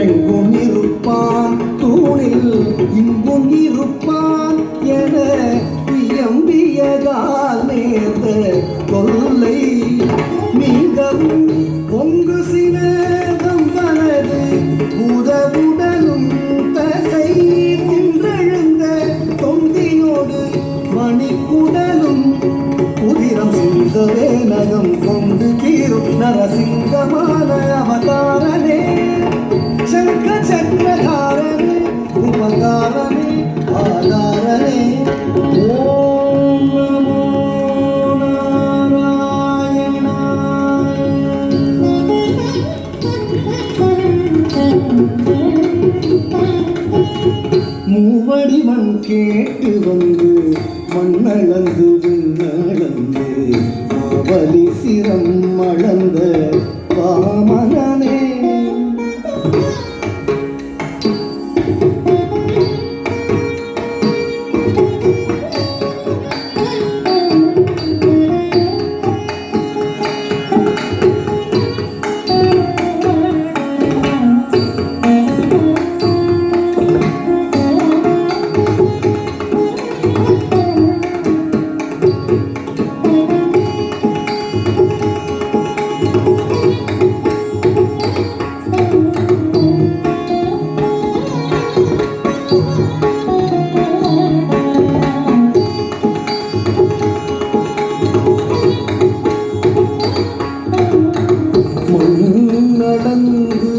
எங்கும் இருப்பான் தூணில் இங்கும் இருப்பான் என எம்பியதால் நேர்ந்த கொல்லை நீங்கவும் பொங்கு சினேகம் தனது உதவுடனும் தசை நின்றெழுந்த தொந்தியோடு மணிக்குடலும் உதிரம் சிந்தவே நகம் கொண்டு கீரும் நரசிங்கமான அவதாரனே சங்க சக்கரதாரனே உபகாரனே ஆதாரனே ஓம் நமோ மூவடி மண் கேட்டு வந்து மண்ணளந்து விண்ணளந்து மாவலி சிரம் அளந்த வாமனனே நடந்து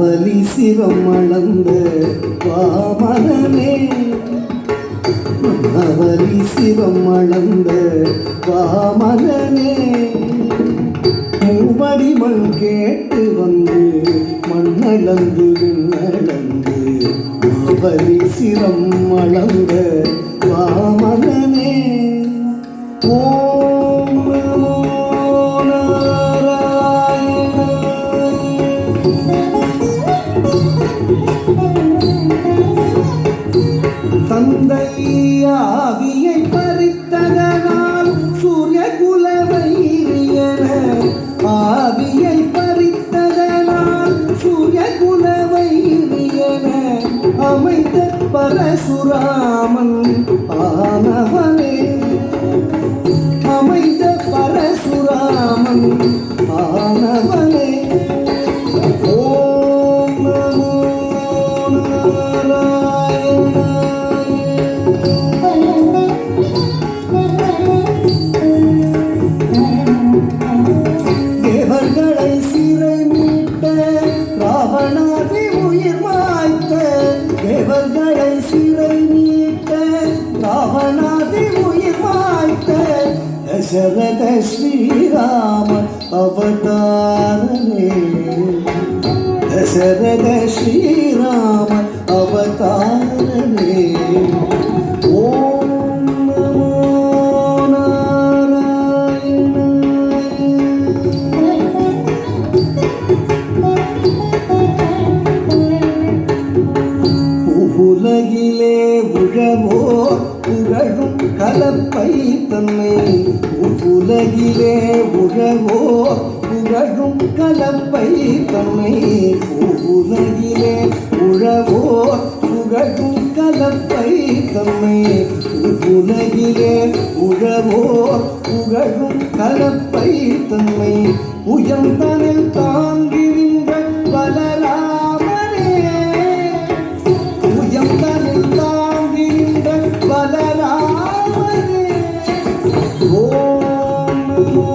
மாவலி சிரம் அளந்த வாமனனே மாவலி சிரம் அளந்த வாமனனே மூவடி மண் கேட்டு வந்து மண்ணளந்து விண்ணளந்து மாவலி சிரம் அளந்த வாமனனே ஓம் நமோ தந்தை ஆவியை பறித்ததனால் சூரிய குலவைரியன ஆவியை பறித்ததனால் சூரிய குலவைரியன அமைத்த பரசுராமன் ஆனவனே அமைத்த பரசுராமன் ஆனவனே ஓம் நமோ தேவர்களை சிறை மீட்ட ராவணாதி உயிர் மாய்த்த தேவர்களை சிறை மீட்ட ராவணாதி உயிர் மாய்த்த தசரத ஸ்ரீராம அவதாரனே தசரத ஸ்ரீராம அவதாரனே ஓம் நமோ உலகிலே உழவோர் புகழும் கலப்பை தன்னை உலகிலே உழவோர் புகழும் கலப்பை தன்னை உலகிலே உழவோர் புகழும் கலப்பை தன்னை உலகிலே உழவோர் புகழும் கலப்பை தன்னை உயர்ந்தனில் தாங்கி நின்ற பலராமனே உயர்ந்தனில் தாங்கி நின்ற பலராமனே ஓம் நமோ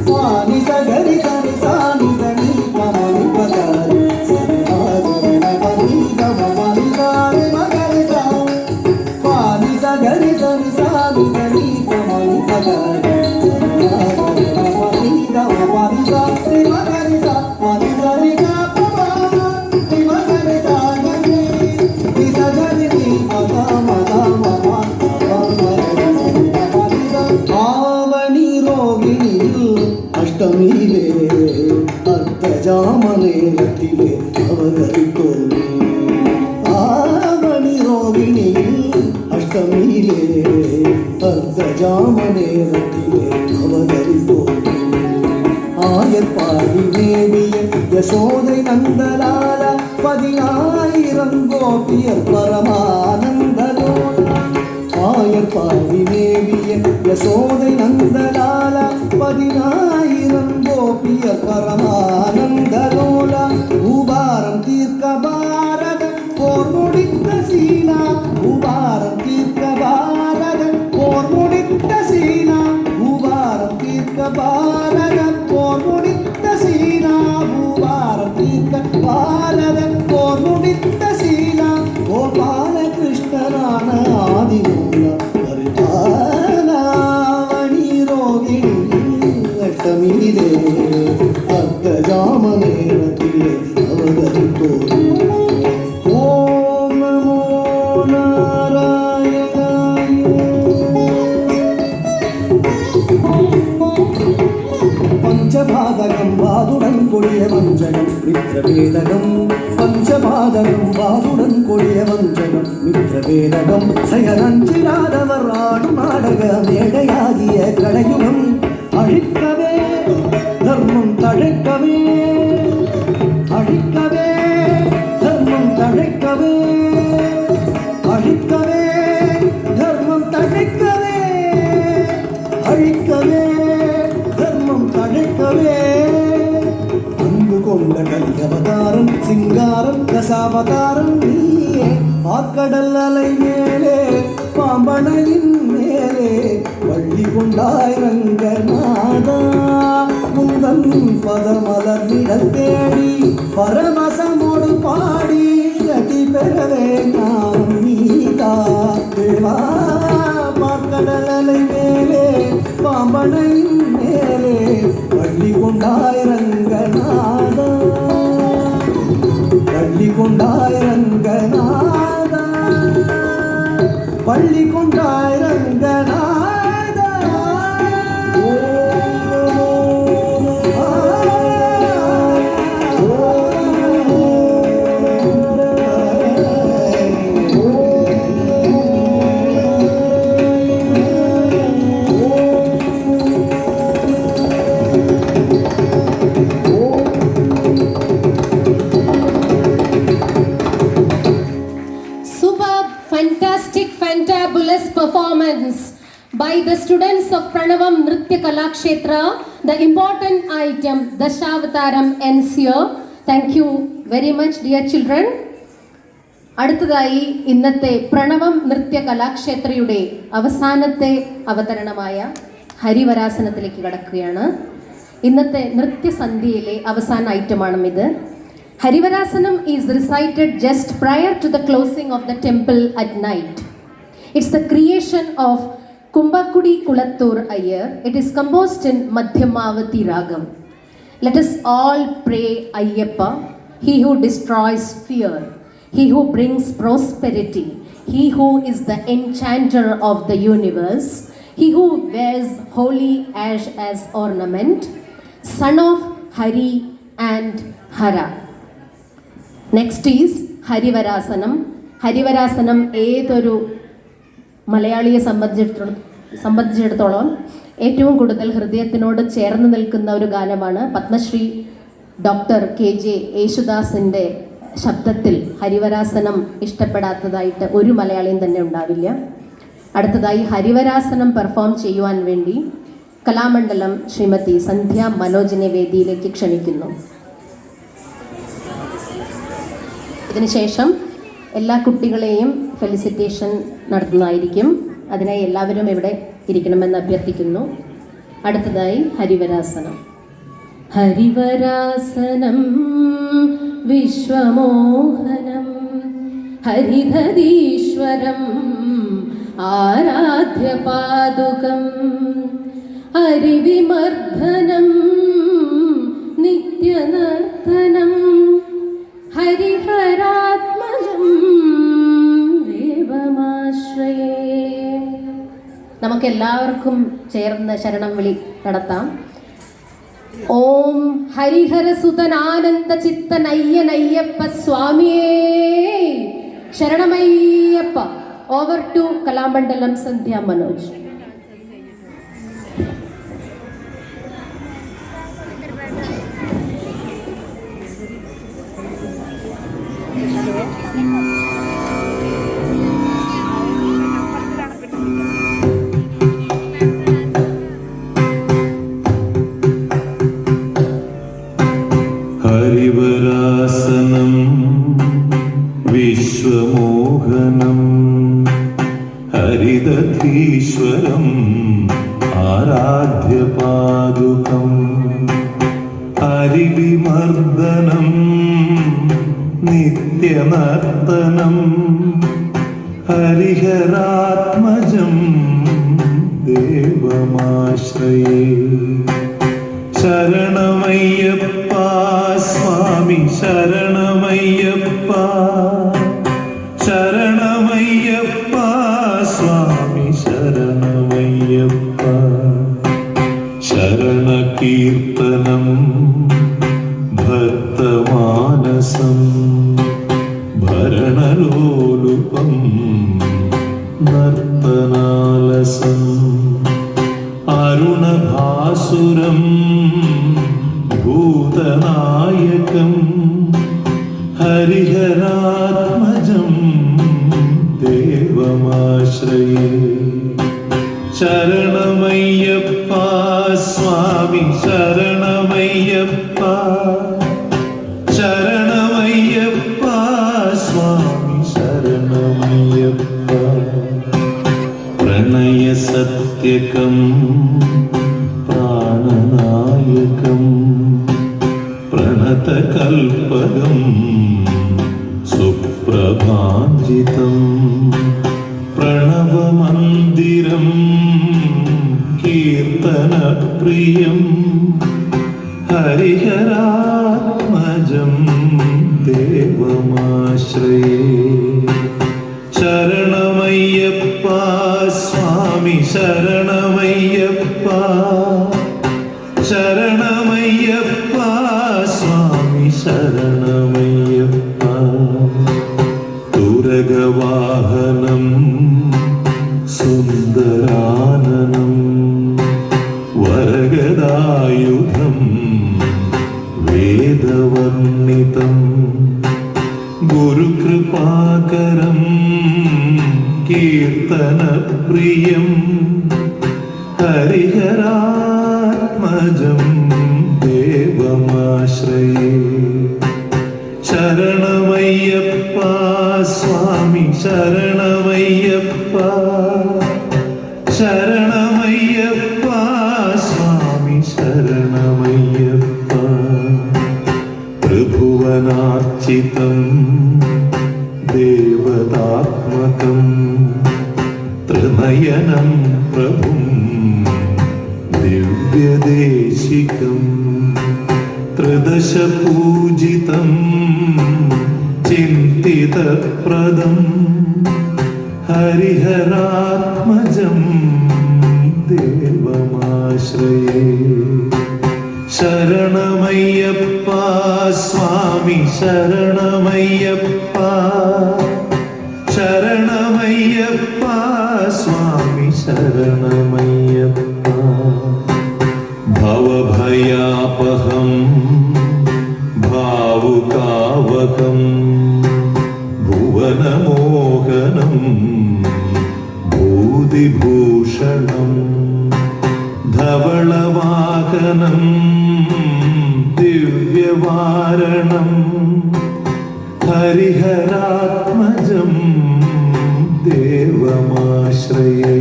சானி சகரி சரி சானி சனி கமலி பகரி சரி ஆகரி நகரி கமலி சாரி மகரி சா சானி சகரி சரி சானி சனி கமலி பகரி சரி ஆகரி நகரி கமலி சாரி மகரி சா மகரி சரி கமலி மகரி சா மகரி தி சகரி தி மகா மகா மகா ஆவணி ரோகிணியில் அஷ்டமியிலே அர்த்தஜாம நேரத்திலே அவதரித்தோமே ஆவணி ரோகிணியில் அஷ்டமியிலே அர்த்தஜாம நேரத்திலே அவதரித்தோமே ஆயப்பாடி தேவிய யசோதை நந்தலால 10,000 கோபியர் பரமானந்தலோலா ஆயர்பாடி தேவிய யசோதை நந்தலால 10,000 கோபிய பரமானந்தலோலா உபாரம் தீர்க்க பாரத போர் முடித்த சீனா உபாரம் தீர்க்க பாரத போர் முடித்த சீனா உபாரம் தீர்க்க பாரத போர் முடித்த சீனா உபாரம் தீர்க்க பாரத போர் முடித்த சீனா கோபால கிருஷ்ணனான ஆதிமூல பரிபாலாவணி ரோகிணி அஷ்டமியிலே அர்த்தஜாம நேரத்திலே அவதரித்தோம் ஓம் நமோ நாராயணாய பஞ்சபாதகம் வாதுடன் கொடிய வஞ்சகம் மித்ரவேதகம் பஞ்சபாதகம் வாதுடன் கொடிய வஞ்சகம் மித்ரவேதகம் செயலஞ்சிராதவர் ஆடும் நாடக மேடையாகிய கடையுகம் அழிக்கவே தர்மம் தழைக்கவே அழிக்கவே தர்மம் தழைக்கவே அழிக்கவே தர்மம் தழைக்கவே அழிக்கவே தர்மம் தழைக்கவே அன்பு கொண்ட கலியவதாரம் சிங்காரம் தசாவதாரம் நீயே பாக்கடல் அலை மேலே പാമ്പണയിൻ മേലെ വള്ളി കൊണ്ടായി രംഗനാഥ മുന്തൻ പദമലർന്നിട തേടി പരമസമോട് പാടി ഗതി പെറവേ ഞാൻ നീതാ ദേവാ പാക്കടലலை மேலே பாம்பனையின் மேலே வள்ளி கொண்டாய் ரங்கநாதா வள்ளி கொண்டாய் ரங்கநாதா வள்ளி கொண்டாய் Ranganatha Fantastic, fantabulous performance by the students of Pranavam Nritya Kalakshetra. The important item, Dashavataram, ends here. Thank you very much, dear children. അടുത്തതായി ഇന്നത്തെ പ്രണവം നൃത്യ കലാക്ഷേത്രയുടെ അവസാനത്തെ അവതരണമായ ഹരിവരാസനത്തിലേക്ക് കടക്കുകയാണ്. ഇന്നത്തെ നൃത്യസന്ധ്യയിലെ അവസാന ഐറ്റമാണ് ഇത്. Harivarasana is recited just prior to the closing of the temple at night. It's the creation of Kumbakudi Kulattur Iyer. It is composed in Madhyamavati Ragam. Let us all pray Ayyappa, he who destroys fear, he who brings prosperity, he who is the enchanter of the universe, he who wears holy ash as ornament, son of Hari and Hara. Next is Harivarasanam. Harivarasanam ഏതൊരു മലയാളിയെ സംബന്ധിച്ചിടത്തോളം ഏറ്റവും കൂടുതൽ ഹൃദയത്തിനോട് ചേർന്ന് നിൽക്കുന്ന ഒരു ഗാനമാണ്. Padmashri doctor KJ യേശുദാസിൻ്റെ ശബ്ദത്തിൽ ഹരിവരാസനം ഇഷ്ടപ്പെടാത്തതായിട്ട് ഒരു മലയാളിയും തന്നെ ഉണ്ടാവില്ല. അടുത്തതായി ഹരിവരാസനം പെർഫോം ചെയ്യുവാൻ വേണ്ടി കലാമണ്ഡലം ശ്രീമതി സന്ധ്യ മനോജിനെ വേദിയിലേക്ക് ക്ഷണിക്കുന്നു. ഇതിനുശേഷം എല്ലാ കുട്ടികളെയും ഫെലിസിറ്റേഷൻ നടത്തുന്നതായിരിക്കും. അതിനായി എല്ലാവരും ഇവിടെ ഇരിക്കണമെന്ന് അഭ്യർത്ഥിക്കുന്നു. അടുത്തതായി ഹരിവരാസനം. ഹരിവരാസനം വിശ്വമോഹനം ഹരിധരീശ്വരം ആരാധ്യപാദുകം ഹരിവിമർദ്ദനം നിത്യനർത്തനം ഹരിഹരാത്മജം ദേവമാശ്രയേ. നമുക്കെല്ലാവർക്കും ചേർന്ന് ശരണം വിളി നടത്താം. ഓം ഹരിഹരസുതനാനന്ദ ചിത്തനയ്യനയ്യപ്പ സ്വാമിയേ ശരണമയ്യപ്പ. Over to Kalamandalam Sandhya Manoj. ഹരിവരാസനം വിശ്വമോഹനം ഹരിദധീശ്വരം ആരാധ്യപാദുകം ഹരിവിമർദ്ദനം നിത്യനർത്തനം ഹരിഹരാത്മജം ദേവമാശ്രയേ. ശരണമയ്യപ്പ സ്വാമി ശരണമയ്യപ്പ ശരണമയ്യപ്പ സ്വാമി ശരണമയ്യപ്പ. ശരണകീർത്തനം ഭക്തമാനസം ഭരണലോലുപം നർത്തനാലസം അരുണഭാസുരം ഭൂതനായകം ഹരിഹരാത്മജം ദേവമാശ്രയേ. ശരണമയ്യപ്പ സ്വാമി ശരണമയ്യപ്പ ശരണമയ്യപ്പ സ്വാമി ശരണമയ്യപ്പ. प्रणयसत्यकं प्राणनायकं प्रणतकल्पकं सुप्रभाञ्जितं प्रणवमन्दिरं कीर्तनप्रियं हरिहरात्मजं देवमाश्रये शरणमय्यप्पा स्वामी शरणमय्यप्पा शरणमय्यप्पा स्वामी शरणमय्यप्पा तुरगवाहनं सुन्दराननं वरगदायुधं वेदवर्णितं गुरुकृपाकरं कीर्तनप्रियं हरिहरात्मजं देवमाश्रये शरणमय्यप्पा स्वामी शरणमय्यप्पा शरणमय्यप्पा स्वामी शरणमय्यप्पा त्रिभुवनार्चितं देवतात्मकं त्रिनयनं प्रभुं दिव्यदेशिकं त्रिदशपूजितं चिन्तितप्रदं हरिहरात्मजं देवमाश्रये शरणमय्यप्पा स्वामी शरणमय्यप्पा शरणमय्यप्पा स्वामी शरणमय्यप्पा भवभयापहं भावुकावकं भुवनमोहनं भूतिभूषणं धवलवाहनं दिव्यवारणं हरिहरात्मजं देवमाश्रये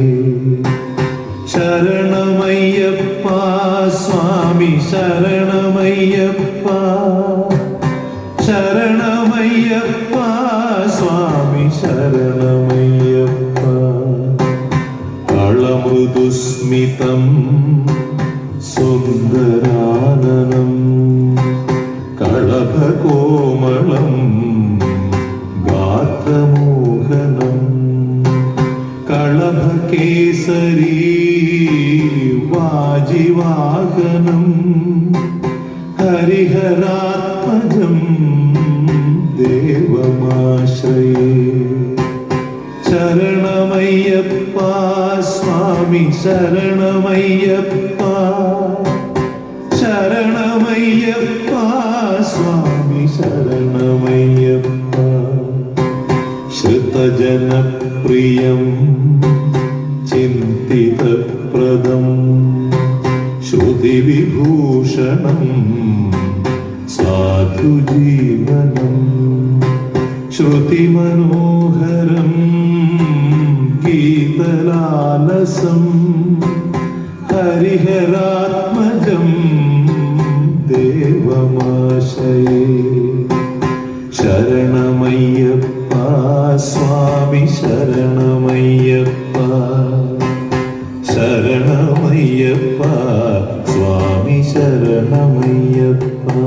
शरणमय्यप्पा स्वामी शरणमय्यप्पा शरणमय्यप्पा स्वामी शरणमय्यप्पा कळमृदुस्मितं सुन्दराननं कळभकोमलं गात्रमोहनं कळभकेसरी वाजिवाहनं हरिहरात्मजं देवमाश्रये शरणमय्यप्पा स्वामी शरणमय्यप्पा शरणमय्यप्पा स्वामी शरणमय्यप्पा श्रुतजनप्रियं चिन्तितप्रदं श्रुतिविभूषणं साधुजीवनं श्रुतिमनोहरं गीतलालसं हरिहरात्मजं देवमाश्रये शरणमय्यप्पा स्वामी शरणमय्यप्पा शरणमय्यप्पा स्वामी शरणमय्यप्पा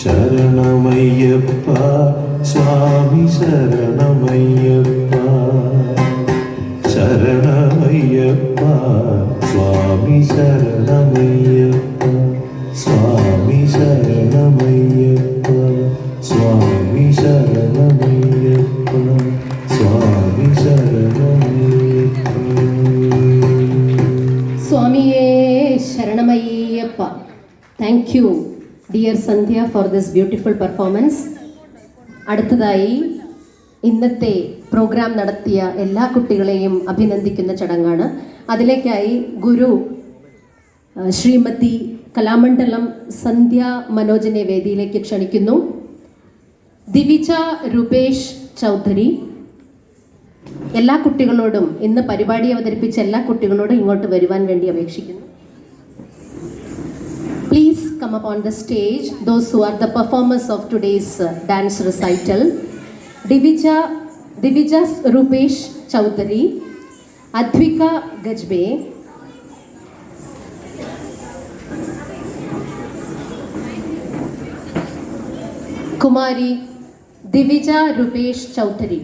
शरणमय्यप्पा स्वामी शरणमय्यप्पा शरणमय्यप्पा स्वामी शरणमय्यप्पा स्वामी शरणमय्यप्पा स्वामी शरणमय्यप्पा स्वामी शरणमय्यप्पा സ്വാമിയേ ശരണമയ്യപ്പ. Thank you dear Sandhya for this beautiful performance. അടുത്തതായി ഇന്നത്തെ പ്രോഗ്രാം നടത്തിയ എല്ലാ കുട്ടികളെയും അഭിനന്ദിക്കുന്ന ചടങ്ങാണ്. അതിലേക്കായി ഗുരു ശ്രീമതി കലാമണ്ഡലം സന്ധ്യ മനോജിനെ വേദിയിലേക്ക് ക്ഷണിക്കുന്നു. ദിവിജ രൂപേഷ് ചൗധരി, എല്ലാ കുട്ടികളോടും ഇന്ന് പരിപാടി അവതരിപ്പിച്ച എല്ലാ കുട്ടികളോടും ഇങ്ങോട്ട് വരുവാൻ വേണ്ടി അപേക്ഷിക്കുന്നു. Please come up on the stage, those who are the performers of today's dance recital. Divija Rupesh Chaudhary, Advika Gajbe, Kumari Divija Rupesh Chaudhary.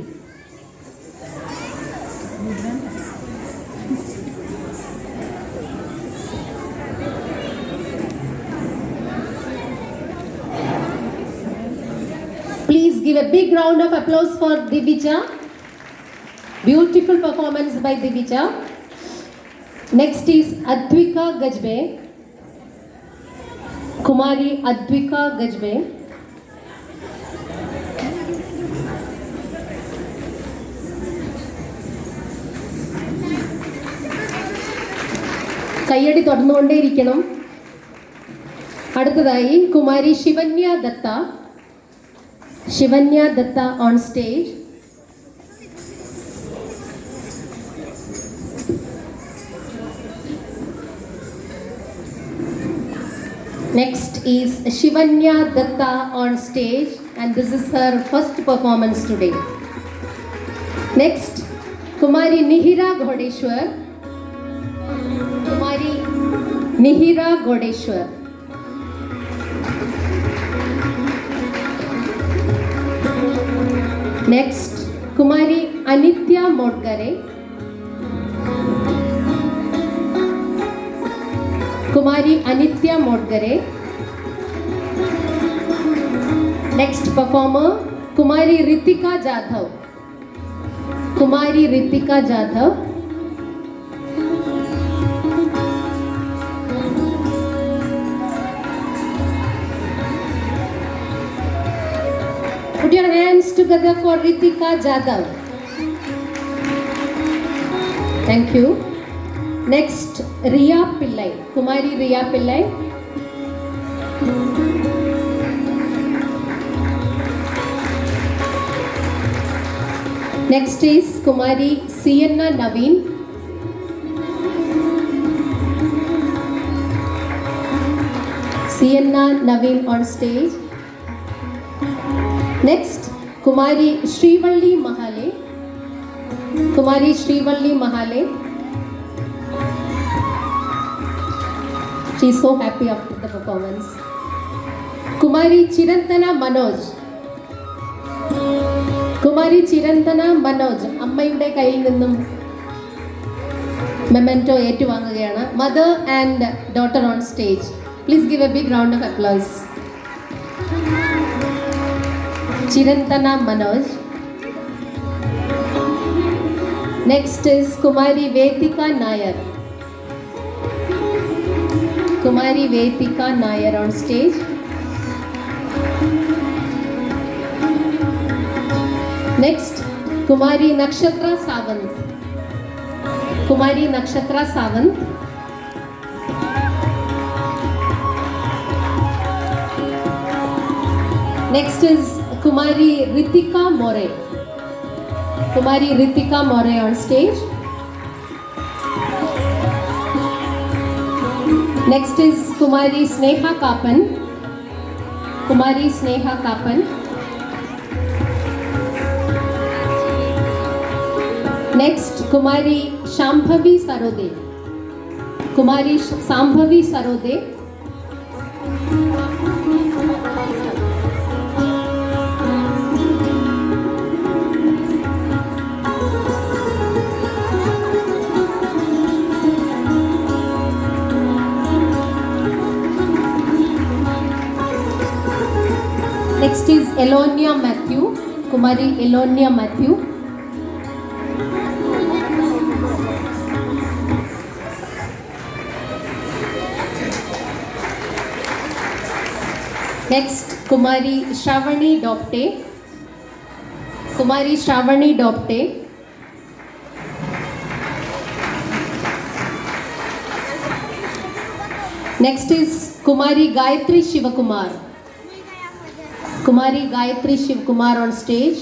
Please give a big round of applause for Divija. Beautiful performance by Divija. Next is Advika Gajbe. Kumari Advika Gajbe. കയ്യടി തുടർന്നുകൊണ്ടേയിരിക്കണം. അടുത്തതായി Kumari Shivanya Datta. Shivanya Datta on stage. Next is Shivanya Datta on stage, and this is her first performance today. Next, Kumari Nihira Ghodeshwar. Kumari Nihira Ghodeshwar. Next, Kumari Anitya Modgare. Kumari Anitya Modgare. Next performer, Kumari Ritika Jadhav. Kumari Ritika Jadhav. Put your hands together for Ritika Jadhav. Thank you. Next, Riya Pillai. Kumari Riya Pillai. Next is Kumari Sienna Naveen. Sienna Naveen on stage. Next, Kumari Srivalli Mahale. Kumari Srivalli Mahale. She is so happy after the performance. Kumari Chirantana Manoj. Kumari Chirantana Manoj. അമ്മയുടെ കയ്യിൽ നിന്നും memento ഏറ്റുവാങ്ങുകയാണ്. Mother and daughter on stage. Please give a big round of applause. Chirantana Manoj. Next is Kumari Vetika Nair. Kumari Vetika Nair on stage. Next, Kumari Nakshatra Sawant. Kumari Nakshatra Sawant. Next is Kumari Ritika More. Kumari Ritika More on stage. Next is Kumari Sneha Kapan. Kumari Sneha Kapan. Next, Kumari Shambhavi Sarode. Kumari Shambhavi Sarode. Next is Elonia Matthew. Kumari Elonia Matthew. Next, Kumari Shravani Dopte. Kumari Shravani Dopte. Next is Kumari Gayatri Shivakumar. Kumari Gayatri Shivakumar on stage.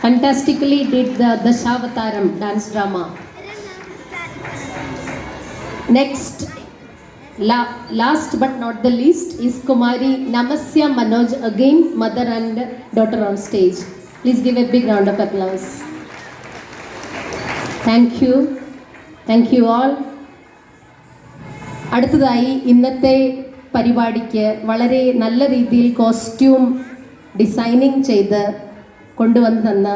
fantastically did the Dashavataram dance drama. Next, last but not the least is Kumari Namasya Manoj, again mother and daughter on stage. Please give a big round of applause. Thank you all. അടുത്തതായി ഇന്നത്തെ പരിപാടിക്ക് വളരെ നല്ല രീതിയിൽ costume designing ചെയ്ത് കൊണ്ടുവന്ന് തന്ന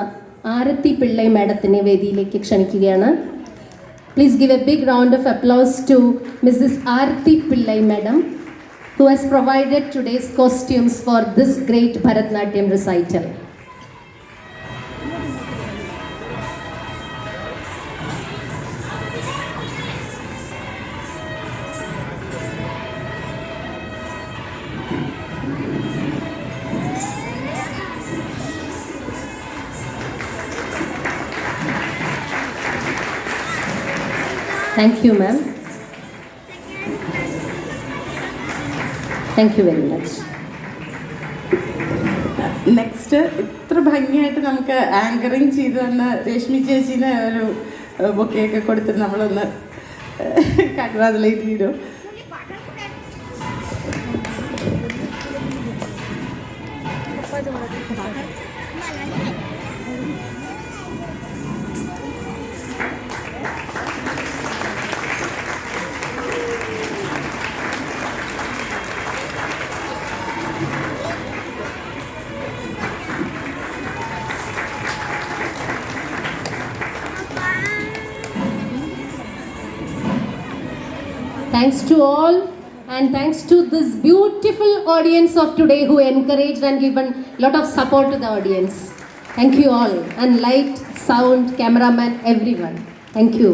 ആരത്തി പിള്ളൈ മാഡത്തിനെ വേദിയിലേക്ക് ക്ഷണിക്കുകയാണ്. Please give a big round of applause to Mrs. Aarti Pillai Madam, who has provided today's costumes for this great Bharatnatyam recital. Thank you, ma'am. Thank you very much. Next ഇത്ര ഭംഗിയായിട്ട് നമുക്ക് anchoring ചെയ്ത് തന്ന രശ്മി ചേച്ചീനെ ഒരു ബൊക്കെയൊക്കെ കൊടുത്ത് നമ്മളൊന്ന് congratulate ചെയ്തു. Thanks to all, and thanks to this beautiful audience of today who encouraged and given a lot of support to the audience. Thank you all, and light, sound, cameraman, everyone. Thank you.